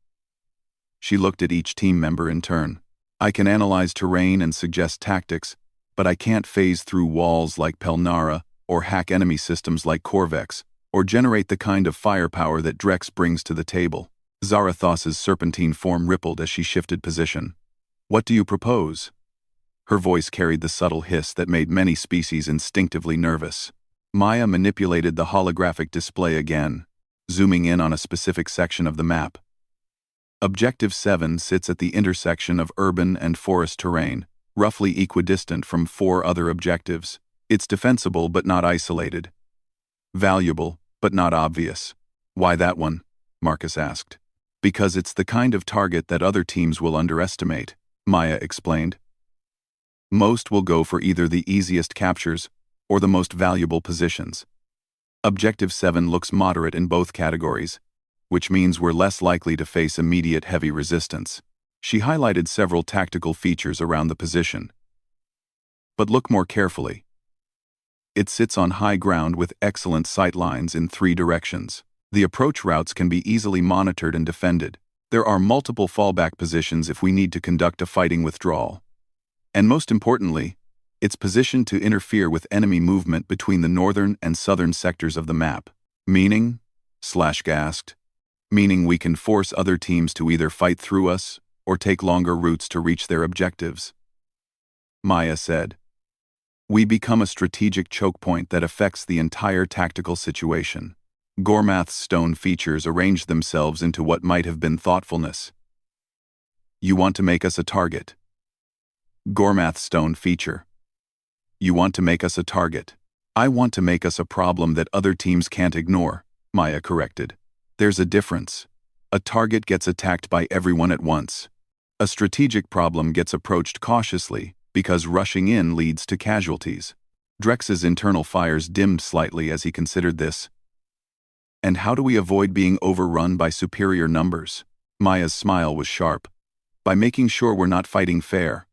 A: She looked at each team member in turn. I can analyze terrain and suggest tactics, but I can't phase through walls like Pelnara, or hack enemy systems like Corvex, or generate the kind of firepower that Drex brings to the table. Zarathos's serpentine form rippled as she shifted position. What do you propose? Her voice carried the subtle hiss that made many species instinctively nervous. Maya manipulated the holographic display again, zooming in on a specific section of the map. Objective 7 sits at the intersection of urban and forest terrain, roughly equidistant from 4 other objectives. It's defensible but not isolated. Valuable, but not obvious. Why that one? Marcus asked. Because it's the kind of target that other teams will underestimate, Maya explained. Most will go for either the easiest captures or the most valuable positions. Objective 7 looks moderate in both categories, which means we're less likely to face immediate heavy resistance. She highlighted several tactical features around the position. But look more carefully. It sits on high ground with excellent sight lines in 3 directions. The approach routes can be easily monitored and defended. There are multiple fallback positions if we need to conduct a fighting withdrawal. And most importantly, it's positioned to interfere with enemy movement between the northern and southern sectors of the map. Meaning? Slash gasped. Meaning we can force other teams to either fight through us or take longer routes to reach their objectives. Maya said. We become a strategic choke point that affects the entire tactical situation. Gormath's stone features arranged themselves into what might have been thoughtfulness. You want to make us a target. Gormath's stone feature. You want to make us a target. I want to make us a problem that other teams can't ignore, Maya corrected. There's a difference. A target gets attacked by everyone at once. A strategic problem gets approached cautiously, because rushing in leads to casualties. Drex's internal fires dimmed slightly as he considered this. And how do we avoid being overrun by superior numbers? Maya's smile was sharp. By making sure we're not fighting fair.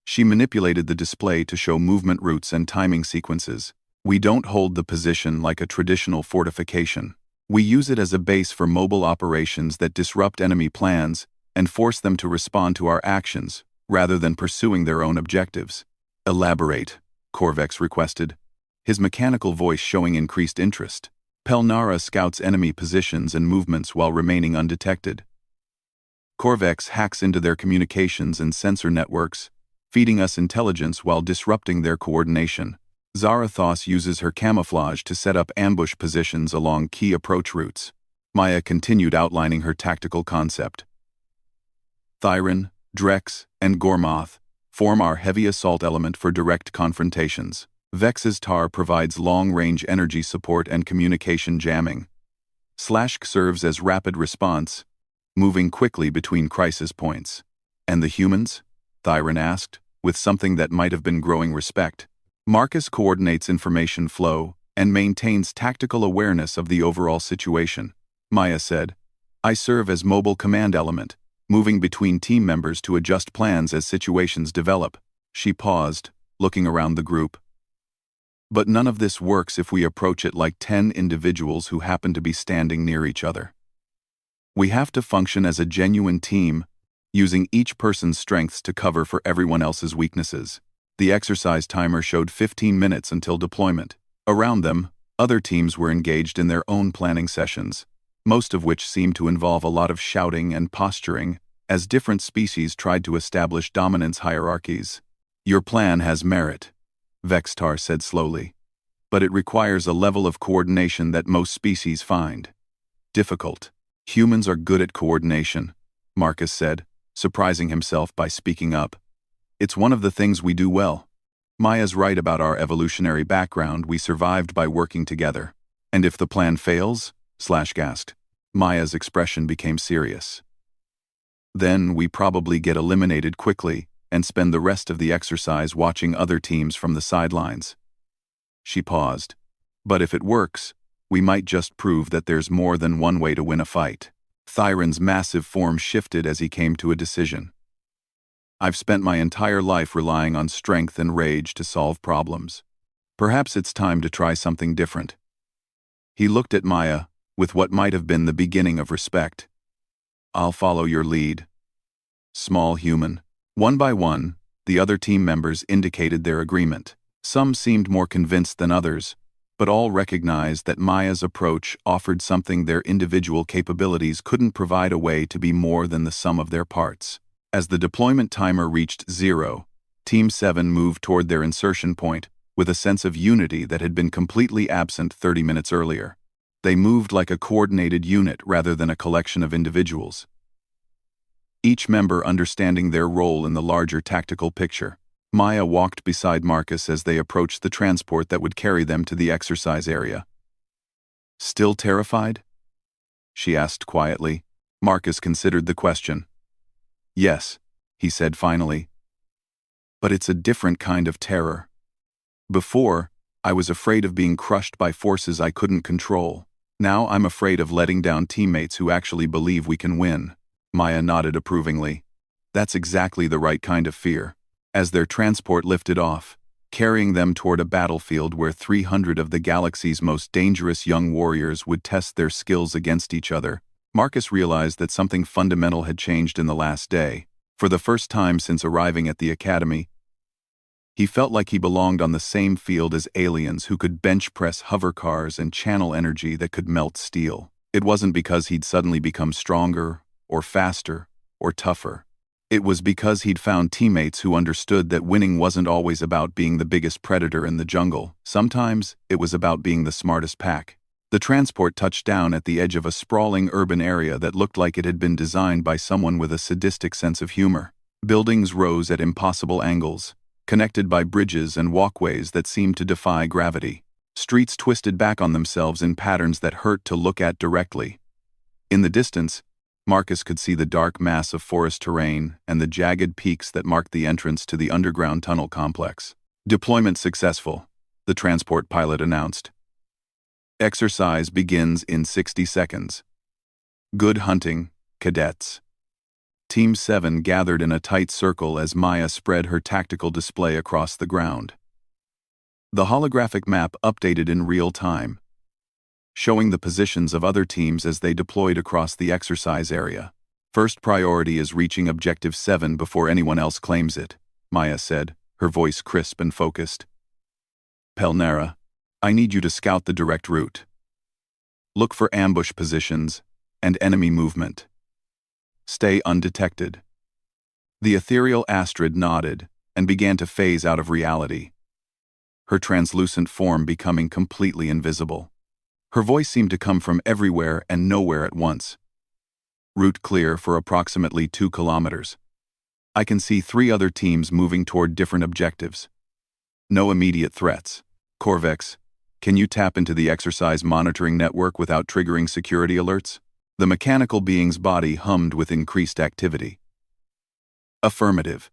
A: She manipulated the display to show movement routes and timing sequences. We don't hold the position like a traditional fortification. We use it as a base for mobile operations that disrupt enemy plans and force them to respond to our actions, rather than pursuing their own objectives. Elaborate, Corvex requested, his mechanical voice showing increased interest. Pelnara scouts enemy positions and movements while remaining undetected. Corvex hacks into their communications and sensor networks, feeding us intelligence while disrupting their coordination. Zarathos uses her camouflage to set up ambush positions along key approach routes. Maya continued outlining her tactical concept. Thyron, Drex, and Gormath form our heavy assault element for direct confrontations. Vex's Tar provides long-range energy support and communication jamming. Slash serves as rapid response, moving quickly between crisis points. And the humans? Thyron asked, with something that might have been growing respect. Marcus coordinates information flow and maintains tactical awareness of the overall situation. Maya said, I serve as mobile command element, moving between team members to adjust plans as situations develop. She paused, looking around the group. But none of this works if we approach it like 10 individuals who happen to be standing near each other. We have to function as a genuine team, using each person's strengths to cover for everyone else's weaknesses. The exercise timer showed 15 minutes until deployment. Around them, other teams were engaged in their own planning sessions, most of which seemed to involve a lot of shouting and posturing, as different species tried to establish dominance hierarchies. Your plan has merit, Vextar said slowly, but it requires a level of coordination that most species find difficult. Humans are good at coordination, Marcus said, surprising himself by speaking up. It's one of the things we do well. Maya's right about our evolutionary background. We survived by working together. And if the plan fails, gasped. Maya's expression became serious. Then we probably get eliminated quickly and spend the rest of the exercise watching other teams from the sidelines. She paused. But if it works, we might just prove that there's more than one way to win a fight. Thyron's massive form shifted as he came to a decision. I've spent my entire life relying on strength and rage to solve problems. Perhaps it's time to try something different. He looked at Maya with what might have been the beginning of respect. I'll follow your lead. Small human. One by one, the other team members indicated their agreement. Some seemed more convinced than others, but all recognized that Maya's approach offered something their individual capabilities couldn't provide, a way to be more than the sum of their parts. As the deployment timer reached 0, Team 7 moved toward their insertion point with a sense of unity that had been completely absent 30 minutes earlier. They moved like a coordinated unit rather than a collection of individuals, each member understanding their role in the larger tactical picture. Maya walked beside Marcus as they approached the transport that would carry them to the exercise area. Still terrified? She asked quietly. Marcus considered the question. Yes, he said finally. But it's a different kind of terror. Before, I was afraid of being crushed by forces I couldn't control. Now I'm afraid of letting down teammates who actually believe we can win. Maya nodded approvingly. That's exactly the right kind of fear. As their transport lifted off, carrying them toward a battlefield where 300 of the galaxy's most dangerous young warriors would test their skills against each other, Marcus realized that something fundamental had changed in the last day. For the first time since arriving at the academy, he felt like he belonged on the same field as aliens who could bench press hover cars and channel energy that could melt steel. It wasn't because he'd suddenly become stronger, or faster, or tougher. It was because he'd found teammates who understood that winning wasn't always about being the biggest predator in the jungle. Sometimes, it was about being the smartest pack. The transport touched down at the edge of a sprawling urban area that looked like it had been designed by someone with a sadistic sense of humor. Buildings rose at impossible angles, connected by bridges and walkways that seemed to defy gravity. Streets twisted back on themselves in patterns that hurt to look at directly. In the distance, Marcus could see the dark mass of forest terrain and the jagged peaks that marked the entrance to the underground tunnel complex. Deployment successful, the transport pilot announced. Exercise begins in 60 seconds. Good hunting, cadets. Team 7 gathered in a tight circle as Maya spread her tactical display across the ground. The holographic map updated in real time, showing the positions of other teams as they deployed across the exercise area. First priority is reaching Objective 7 before anyone else claims it, Maya said, her voice crisp and focused. Pelnera, I need you to scout the direct route. Look for ambush positions and enemy movement. Stay undetected. The ethereal Astrid nodded and began to phase out of reality, her translucent form becoming completely invisible. Her voice seemed to come from everywhere and nowhere at once. Route clear for approximately 2 kilometers. I can see 3 other teams moving toward different objectives. No immediate threats. Corvex, can you tap into the exercise monitoring network without triggering security alerts? The mechanical being's body hummed with increased activity. Affirmative.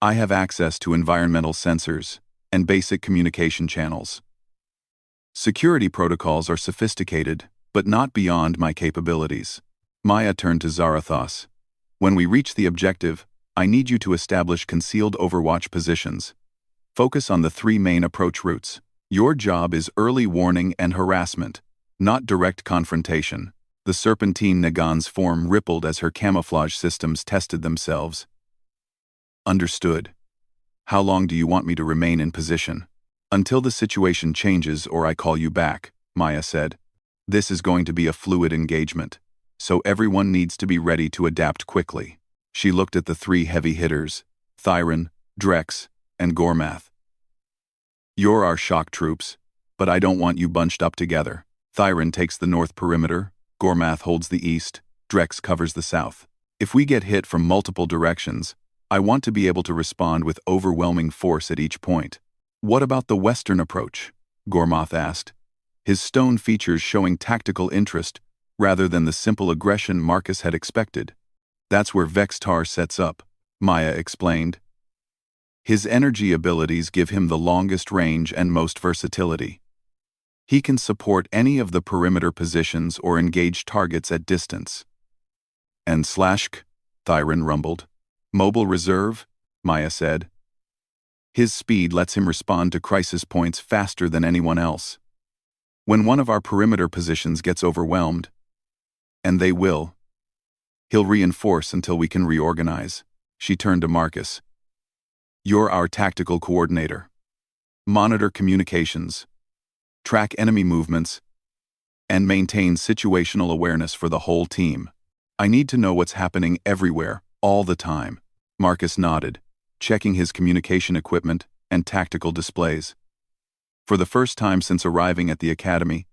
A: I have access to environmental sensors and basic communication channels. Security protocols are sophisticated, but not beyond my capabilities. Maya turned to Zarathos. When we reach the objective, I need you to establish concealed overwatch positions. Focus on the 3 main approach routes. Your job is early warning and harassment, not direct confrontation. The serpentine Nagan's form rippled as her camouflage systems tested themselves. Understood. How long do you want me to remain in position? Until the situation changes or I call you back, Maya said. This is going to be a fluid engagement, so everyone needs to be ready to adapt quickly. She looked at the three heavy hitters, Thyron, Drex, and Gormath. You're our shock troops, but I don't want you bunched up together. Thyron takes the north perimeter, Gormath holds the east, Drex covers the south. If we get hit from multiple directions, I want to be able to respond with overwhelming force at each point. What about the western approach? Gormath asked, his stone features showing tactical interest rather than the simple aggression Marcus had expected. That's where Vextar sets up, Maya explained. His energy abilities give him the longest range and most versatility. He can support any of the perimeter positions or engage targets at distance. And Slashk, Thyron rumbled. Mobile reserve, Maya said. His speed lets him respond to crisis points faster than anyone else. When one of our perimeter positions gets overwhelmed, and they will, he'll reinforce until we can reorganize. She turned to Marcus. You're our tactical coordinator. Monitor communications, track enemy movements, and maintain situational awareness for the whole team. I need to know what's happening everywhere, all the time. Marcus nodded, checking his communication equipment and tactical displays. For the first time since arriving at the academy,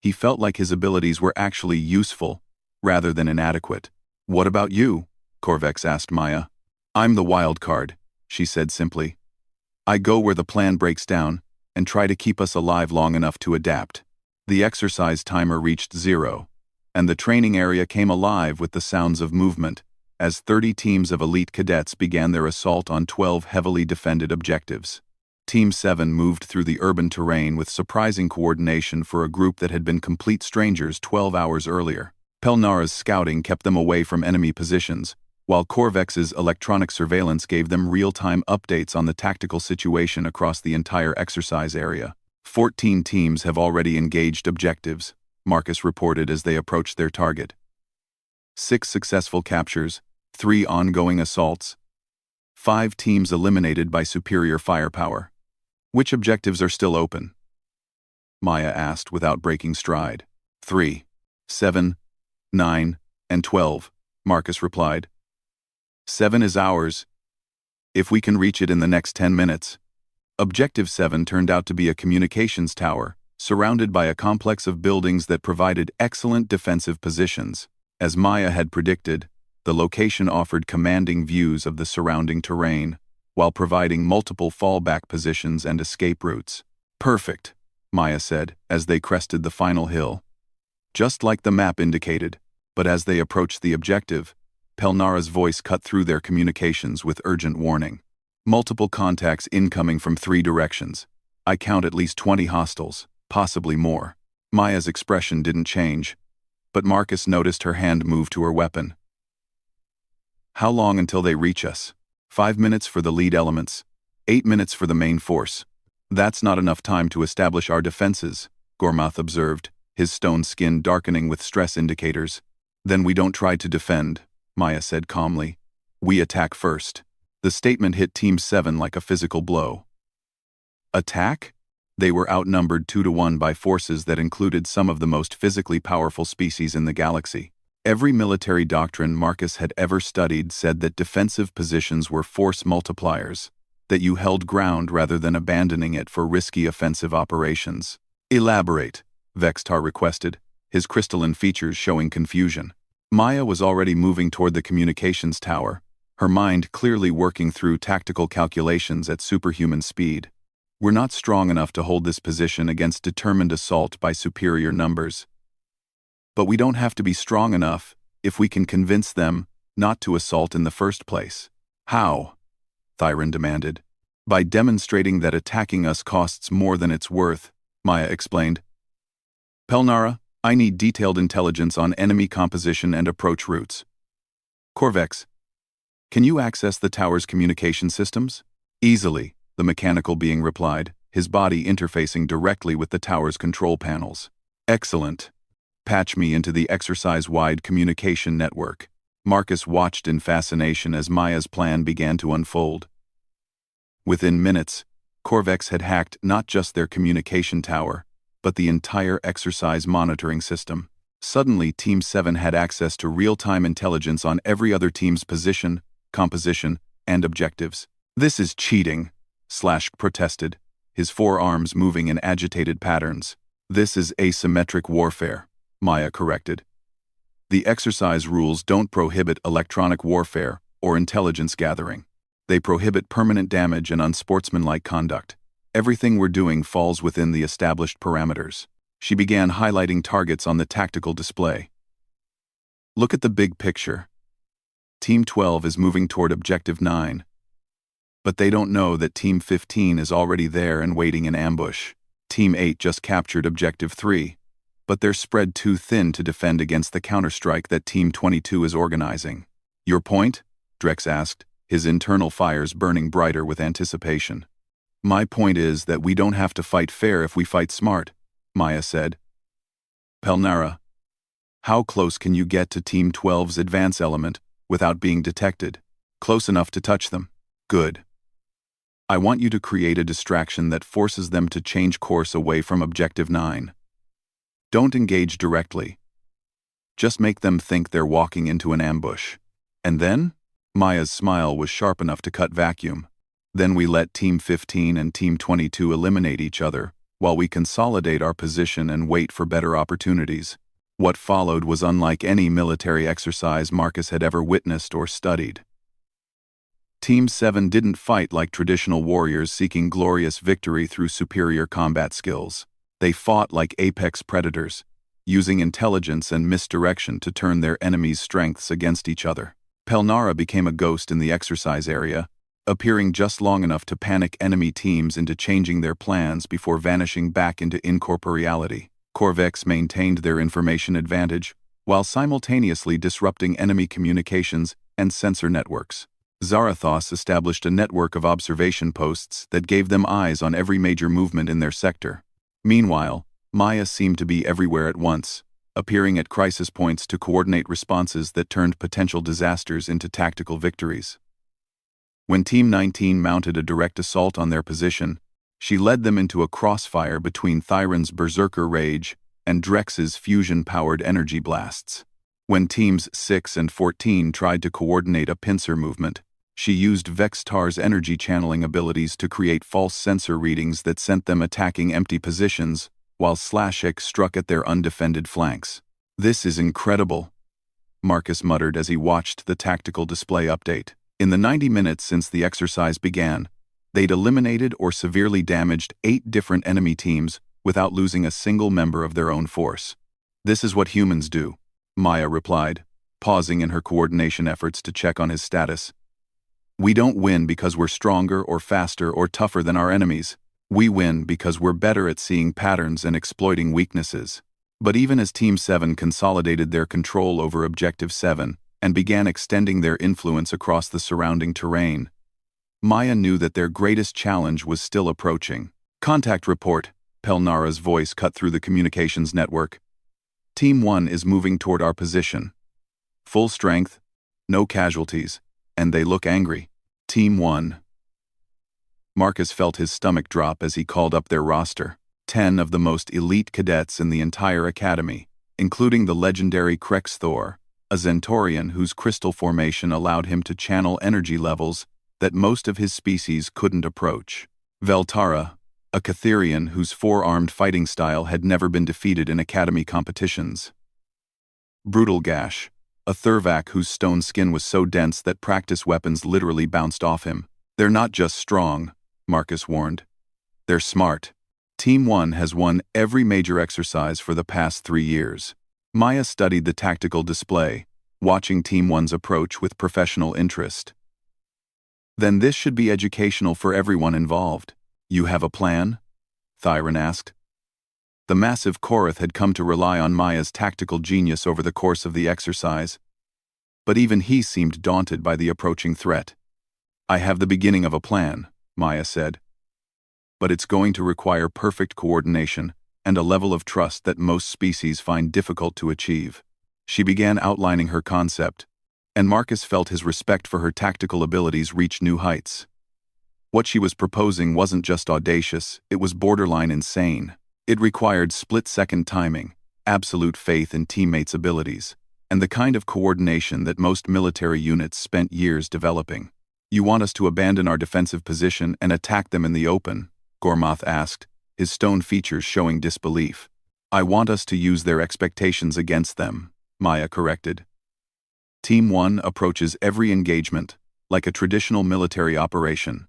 A: he felt like his abilities were actually useful, rather than inadequate. What about you? Corvex asked Maya. I'm the wild card, she said simply. I go where the plan breaks down, and try to keep us alive long enough to adapt. The exercise timer reached 0, and the training area came alive with the sounds of movement, as 30 teams of elite cadets began their assault on 12 heavily defended objectives. Team 7 moved through the urban terrain with surprising coordination for a group that had been complete strangers 12 hours earlier. Pelnara's scouting kept them away from enemy positions, while Corvex's electronic surveillance gave them real-time updates on the tactical situation across the entire exercise area. 14 teams have already engaged objectives, Marcus reported as they approached their target. 6 successful captures, 3 ongoing assaults, 5 teams eliminated by superior firepower. Which objectives are still open? Maya asked without breaking stride. 3, 7, 9, and 12, Marcus replied. 7 is ours, if we can reach it in the next 10 minutes. Objective 7 turned out to be a communications tower, surrounded by a complex of buildings that provided excellent defensive positions. As Maya had predicted, the location offered commanding views of the surrounding terrain, while providing multiple fallback positions and escape routes. Perfect, Maya said, as they crested the final hill. Just like the map indicated, but as they approached the objective, Pelnara's voice cut through their communications with urgent warning. Multiple contacts incoming from 3 directions. I count at least 20 hostiles, possibly more. Maya's expression didn't change, but Marcus noticed her hand move to her weapon. How long until they reach us? 5 minutes for the lead elements, 8 minutes for the main force. That's not enough time to establish our defenses, Gormath observed, his stone skin darkening with stress indicators. Then we don't try to defend, Maya said calmly. We attack first. The statement hit Team 7 like a physical blow. Attack? They were outnumbered 2-1 by forces that included some of the most physically powerful species in the galaxy. Every military doctrine Marcus had ever studied said that defensive positions were force multipliers, that you held ground rather than abandoning it for risky offensive operations. Elaborate, Vextar requested, his crystalline features showing confusion. Maya was already moving toward the communications tower, her mind clearly working through tactical calculations at superhuman speed. We're not strong enough to hold this position against determined assault by superior numbers. But we don't have to be strong enough if we can convince them not to assault in the first place. How? Thyron demanded. By demonstrating that attacking us costs more than it's worth, Maya explained. Pelnara, I need detailed intelligence on enemy composition and approach routes. Corvex, can you access the tower's communication systems? Easily, the mechanical being replied, his body interfacing directly with the tower's control panels. Excellent. Patch me into the exercise-wide communication network. Marcus watched in fascination as Maya's plan began to unfold. Within minutes, Corvex had hacked not just their communication tower, but the entire exercise monitoring system. Suddenly, Team 7 had access to real-time intelligence on every other team's position, composition, and objectives. "This is cheating," Slash protested, his forearms moving in agitated patterns. "This is asymmetric warfare," Maya corrected. "The exercise rules don't prohibit electronic warfare or intelligence gathering. They prohibit permanent damage and unsportsmanlike conduct. Everything we're doing falls within the established parameters." She began highlighting targets on the tactical display. "Look at the big picture. Team 12 is moving toward Objective 9. But they don't know that Team 15 is already there and waiting in ambush. Team 8 just captured Objective 3, but they're spread too thin to defend against the counterstrike that Team 22 is organizing." "Your point?" Drex asked, his internal fires burning brighter with anticipation. "My point is that we don't have to fight fair if we fight smart," Maya said. "Pelnara, how close can you get to Team 12's advance element without being detected? Close enough to touch them? Good. I want you to create a distraction that forces them to change course away from Objective 9. Don't engage directly. Just make them think they're walking into an ambush. And then?" Maya's smile was sharp enough to cut vacuum. "Then we let Team 15 and Team 22 eliminate each other, while we consolidate our position and wait for better opportunities." What followed was unlike any military exercise Marcus had ever witnessed or studied. Team 7 didn't fight like traditional warriors seeking glorious victory through superior combat skills. They fought like apex predators, using intelligence and misdirection to turn their enemies' strengths against each other. Pelnara became a ghost in the exercise area, appearing just long enough to panic enemy teams into changing their plans before vanishing back into incorporeality. Corvex maintained their information advantage, while simultaneously disrupting enemy communications and sensor networks. Zarathos established a network of observation posts that gave them eyes on every major movement in their sector. Meanwhile, Maya seemed to be everywhere at once, appearing at crisis points to coordinate responses that turned potential disasters into tactical victories. When Team 19 mounted a direct assault on their position, she led them into a crossfire between Thyron's Berserker Rage and Drex's fusion-powered energy blasts. When Teams 6 and 14 tried to coordinate a pincer movement, she used Vextar's energy channeling abilities to create false sensor readings that sent them attacking empty positions, while Slashik struck at their undefended flanks. "This is incredible," Marcus muttered as he watched the tactical display update. In the 90 minutes since the exercise began, they'd eliminated or severely damaged 8 different enemy teams without losing a single member of their own force. "This is what humans do," Maya replied, pausing in her coordination efforts to check on his status. "We don't win because we're stronger or faster or tougher than our enemies. We win because we're better at seeing patterns and exploiting weaknesses." But even as Team 7 consolidated their control over Objective 7 and began extending their influence across the surrounding terrain, Maya knew that their greatest challenge was still approaching. "Contact report," Pelnara's voice cut through the communications network. "Team 1 is moving toward our position. Full strength, no casualties, and they look angry. Team 1. Marcus felt his stomach drop as he called up their roster. 10 of the most elite cadets in the entire academy, including the legendary Krex Thor, a Zentorian whose crystal formation allowed him to channel energy levels that most of his species couldn't approach. Veltara, a Catherian whose four-armed fighting style had never been defeated in academy competitions. Brutal Gash, a Thurvak whose stone skin was so dense that practice weapons literally bounced off him. "They're not just strong," Marcus warned. "They're smart. Team 1 has won every major exercise for the past 3 years. Maya studied the tactical display, watching Team 1's approach with professional interest. "Then this should be educational for everyone involved. You have a plan?" Thyron asked. The massive Korath had come to rely on Maya's tactical genius over the course of the exercise, but even he seemed daunted by the approaching threat. "I have the beginning of a plan," Maya said. but it's going to require perfect coordination and a level of trust that most species find difficult to achieve. She began outlining her concept, and Marcus felt his respect for her tactical abilities reach new heights. What she was proposing wasn't just audacious, it was borderline insane. It required split-second timing, absolute faith in teammates' abilities, and the kind of coordination that most military units spent years developing. "You want us to abandon our defensive position and attack them in the open?" Gormoth asked, his stone features showing disbelief. "I want us to use their expectations against them," Maya corrected. Team 1 approaches every engagement like a traditional military operation.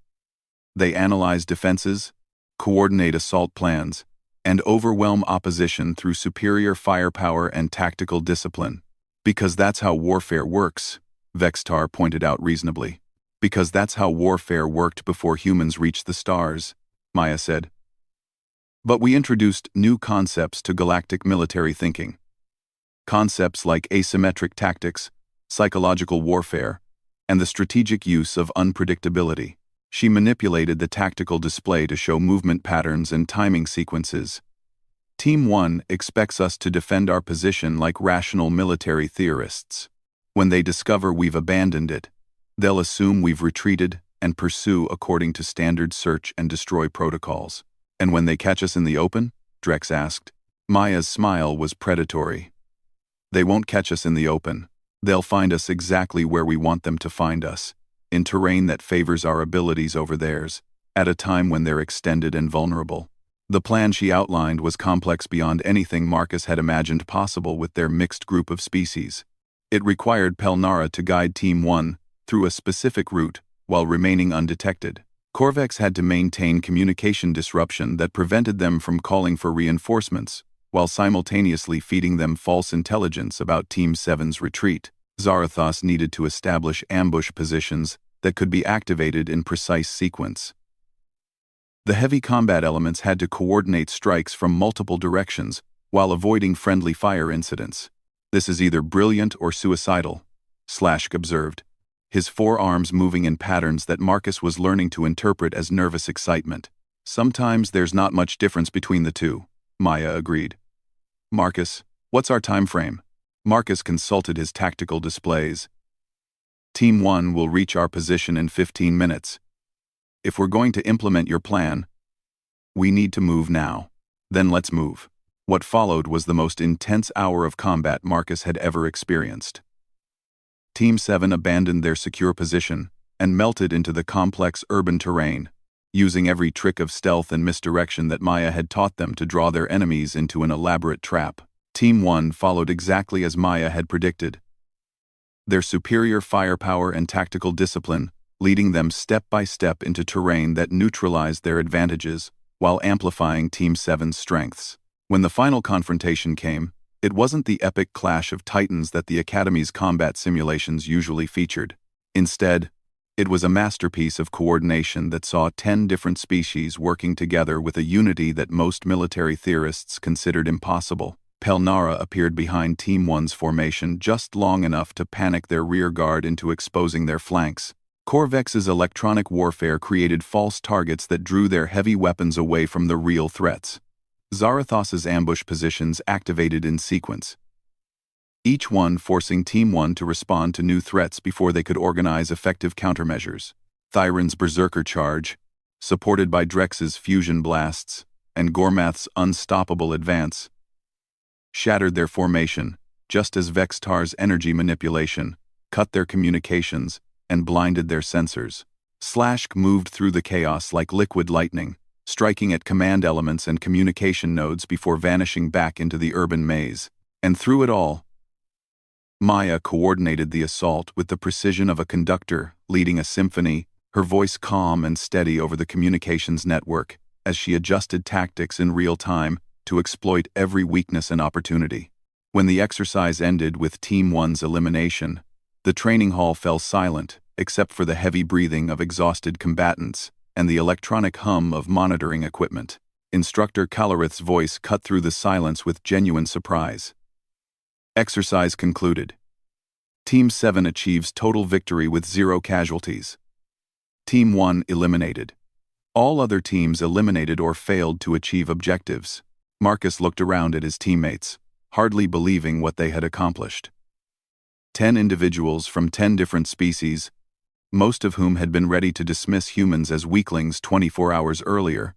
A: They analyze defenses, coordinate assault plans, and overwhelm opposition through superior firepower and tactical discipline. "Because that's how warfare works," Vextar pointed out reasonably. "Because that's how warfare worked before humans reached the stars," Maya said. "But we introduced new concepts to galactic military thinking. Concepts like asymmetric tactics, psychological warfare, and the strategic use of unpredictability." She manipulated the tactical display to show movement patterns and timing sequences. "Team 1 expects us to defend our position like rational military theorists. When they discover we've abandoned it, they'll assume we've retreated and pursue according to standard search and destroy protocols." "And when they catch us in the open?" Drex asked. Maya's smile was predatory. "They won't catch us in the open. They'll find us exactly where we want them to find us, in terrain that favors our abilities over theirs, at a time when they're extended and vulnerable." The plan she outlined was complex beyond anything Marcus had imagined possible with their mixed group of species. It required Pelnara to guide Team 1 through a specific route while remaining undetected. Corvex had to maintain communication disruption that prevented them from calling for reinforcements, while simultaneously feeding them false intelligence about Team 7's retreat. Zarathos needed to establish ambush positions that could be activated in precise sequence. The heavy combat elements had to coordinate strikes from multiple directions while avoiding friendly fire incidents. "This is either brilliant or suicidal," Slashk observed, his forearms moving in patterns that Marcus was learning to interpret as nervous excitement. "Sometimes there's not much difference between the two," Maya agreed. "Marcus, what's our time frame?" Marcus consulted his tactical displays. "Team 1 will reach our position in 15 minutes. If we're going to implement your plan, we need to move now. Then let's move." What followed was the most intense hour of combat Marcus had ever experienced. Team 7 abandoned their secure position and melted into the complex urban terrain, using every trick of stealth and misdirection that Maya had taught them to draw their enemies into an elaborate trap. Team 1 followed exactly as Maya had predicted, their superior firepower and tactical discipline leading them step by step into terrain that neutralized their advantages while amplifying Team 7's strengths. When the final confrontation came, it wasn't the epic clash of titans that the Academy's combat simulations usually featured. Instead, it was a masterpiece of coordination that saw 10 different species working together with a unity that most military theorists considered impossible. Pelnara appeared behind Team 1's formation just long enough to panic their rear guard into exposing their flanks. Corvex's electronic warfare created false targets that drew their heavy weapons away from the real threats. Zarathos's ambush positions activated in sequence, each one forcing Team 1 to respond to new threats before they could organize effective countermeasures. Thyron's berserker charge, supported by Drex's fusion blasts and Gormath's unstoppable advance, shattered their formation, just as Vextar's energy manipulation cut their communications and blinded their sensors. Slashk moved through the chaos like liquid lightning, striking at command elements and communication nodes before vanishing back into the urban maze. And through it all, Maya coordinated the assault with the precision of a conductor leading a symphony, her voice calm and steady over the communications network as she adjusted tactics in real time to exploit every weakness and opportunity. When the exercise ended with Team 1's elimination, the training hall fell silent except for the heavy breathing of exhausted combatants and the electronic hum of monitoring equipment. Instructor Calorith's voice cut through the silence with genuine surprise. Exercise concluded. Team 7 achieves total victory with 0 casualties. Team 1 eliminated. All other teams eliminated or failed to achieve objectives. Marcus looked around at his teammates, hardly believing what they had accomplished. 10 individuals from 10 different species, most of whom had been ready to dismiss humans as weaklings 24 hours earlier,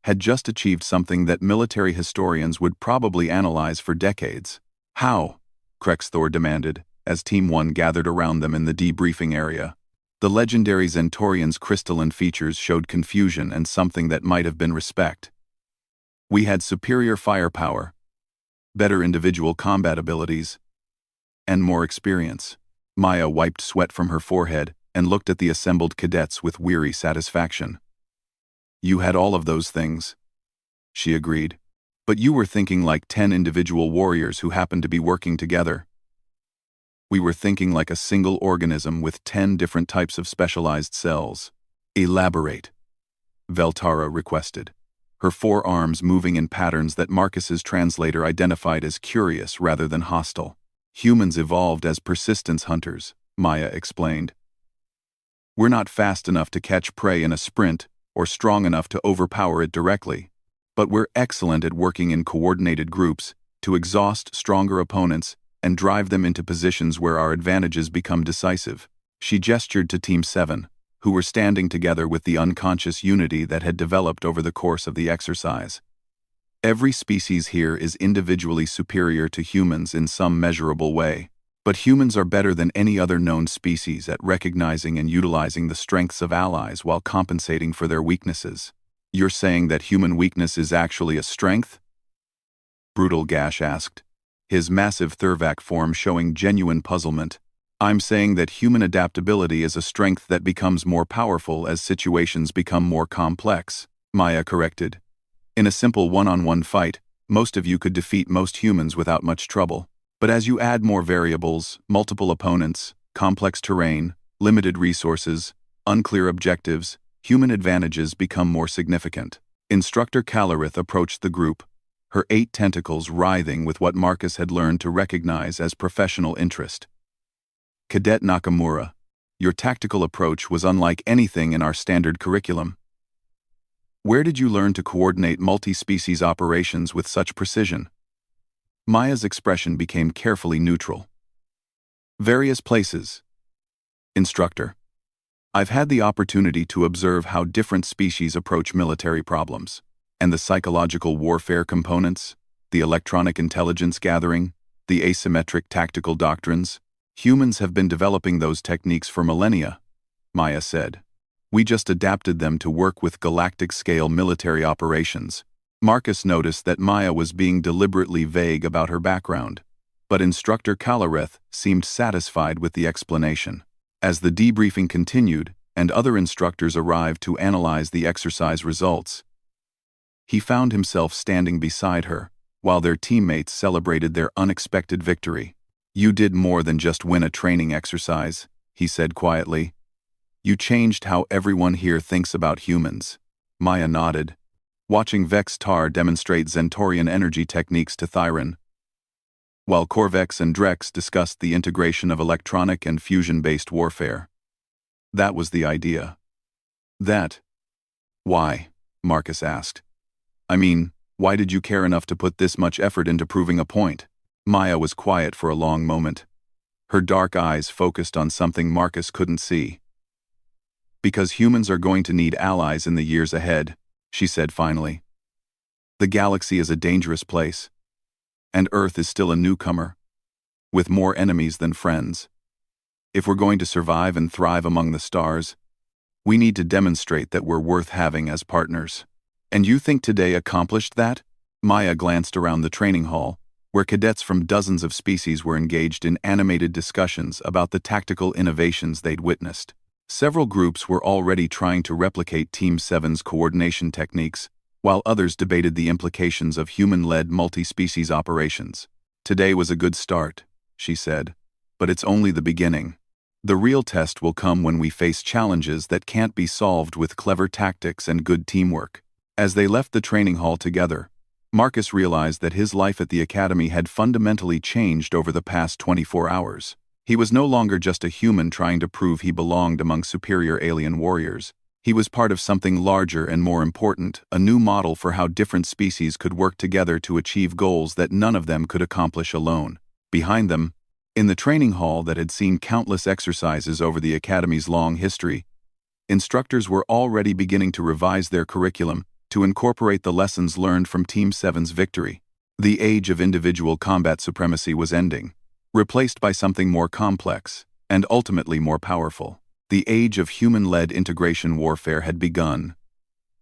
A: had just achieved something that military historians would probably analyze for decades. How? Krexthor demanded, as Team 1 gathered around them in the debriefing area. The legendary Zentorian's crystalline features showed confusion and something that might have been respect. We had superior firepower, better individual combat abilities, and more experience. Maya wiped sweat from her forehead and looked at the assembled cadets with weary satisfaction. You had all of those things, she agreed. But you were thinking like 10 individual warriors who happened to be working together. We were thinking like a single organism with 10 different types of specialized cells. Elaborate, Veltara requested, her forearms moving in patterns that Marcus's translator identified as curious rather than hostile. Humans evolved as persistence hunters, Maya explained. We're not fast enough to catch prey in a sprint or strong enough to overpower it directly, but we're excellent at working in coordinated groups to exhaust stronger opponents and drive them into positions where our advantages become decisive. She gestured to Team 7, who were standing together with the unconscious unity that had developed over the course of the exercise. Every species here is individually superior to humans in some measurable way, but humans are better than any other known species at recognizing and utilizing the strengths of allies while compensating for their weaknesses. You're saying that human weakness is actually a strength? Brutal Gash asked, his massive Thurvak form showing genuine puzzlement. I'm saying that human adaptability is a strength that becomes more powerful as situations become more complex, Maya corrected. In a simple one-on-one fight, most of you could defeat most humans without much trouble. But as you add more variables, multiple opponents, complex terrain, limited resources, unclear objectives, human advantages become more significant. Instructor Calarith approached the group, her 8 tentacles writhing with what Marcus had learned to recognize as professional interest. Cadet Nakamura, your tactical approach was unlike anything in our standard curriculum. Where did you learn to coordinate multi-species operations with such precision? Maya's expression became carefully neutral. Various places. Instructor. I've had the opportunity to observe how different species approach military problems, and the psychological warfare components, the electronic intelligence gathering, the asymmetric tactical doctrines. Humans have been developing those techniques for millennia, Maya said. We just adapted them to work with galactic-scale military operations. Marcus noticed that Maya was being deliberately vague about her background, but Instructor Calareth seemed satisfied with the explanation. As the debriefing continued and other instructors arrived to analyze the exercise results, he found himself standing beside her, while their teammates celebrated their unexpected victory. You did more than just win a training exercise, he said quietly. You changed how everyone here thinks about humans. Maya nodded, watching Vex Tar demonstrate Zentorian energy techniques to Thyron, while Corvex and Drex discussed the integration of electronic and fusion-based warfare. That was the idea. Why? Marcus asked. I mean, why did you care enough to put this much effort into proving a point? Maya was quiet for a long moment, her dark eyes focused on something Marcus couldn't see. Because humans are going to need allies in the years ahead, she said finally. The galaxy is a dangerous place, and Earth is still a newcomer, with more enemies than friends. If we're going to survive and thrive among the stars, we need to demonstrate that we're worth having as partners. And you think today accomplished that? Maya glanced around the training hall, where cadets from dozens of species were engaged in animated discussions about the tactical innovations they'd witnessed. Several groups were already trying to replicate Team 7's coordination techniques, while others debated the implications of human-led multi-species operations. Today was a good start, she said, but it's only the beginning. The real test will come when we face challenges that can't be solved with clever tactics and good teamwork. As they left the training hall together, Marcus realized that his life at the academy had fundamentally changed over the past 24 hours. He was no longer just a human trying to prove he belonged among superior alien warriors. He was part of something larger and more important, a new model for how different species could work together to achieve goals that none of them could accomplish alone. Behind them, in the training hall that had seen countless exercises over the Academy's long history, instructors were already beginning to revise their curriculum to incorporate the lessons learned from Team 7's victory. The age of individual combat supremacy was ending, replaced by something more complex and ultimately more powerful. The age of human-led integration warfare had begun,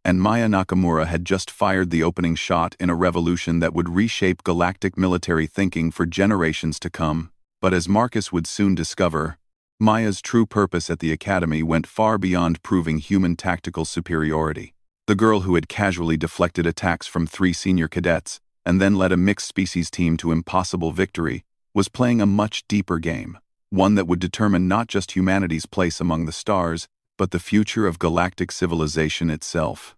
A: and Maya Nakamura had just fired the opening shot in a revolution that would reshape galactic military thinking for generations to come. But as Marcus would soon discover, Maya's true purpose at the Academy went far beyond proving human tactical superiority. The girl who had casually deflected attacks from 3 senior cadets and then led a mixed-species team to impossible victory was playing a much deeper game, one that would determine not just humanity's place among the stars, but the future of galactic civilization itself.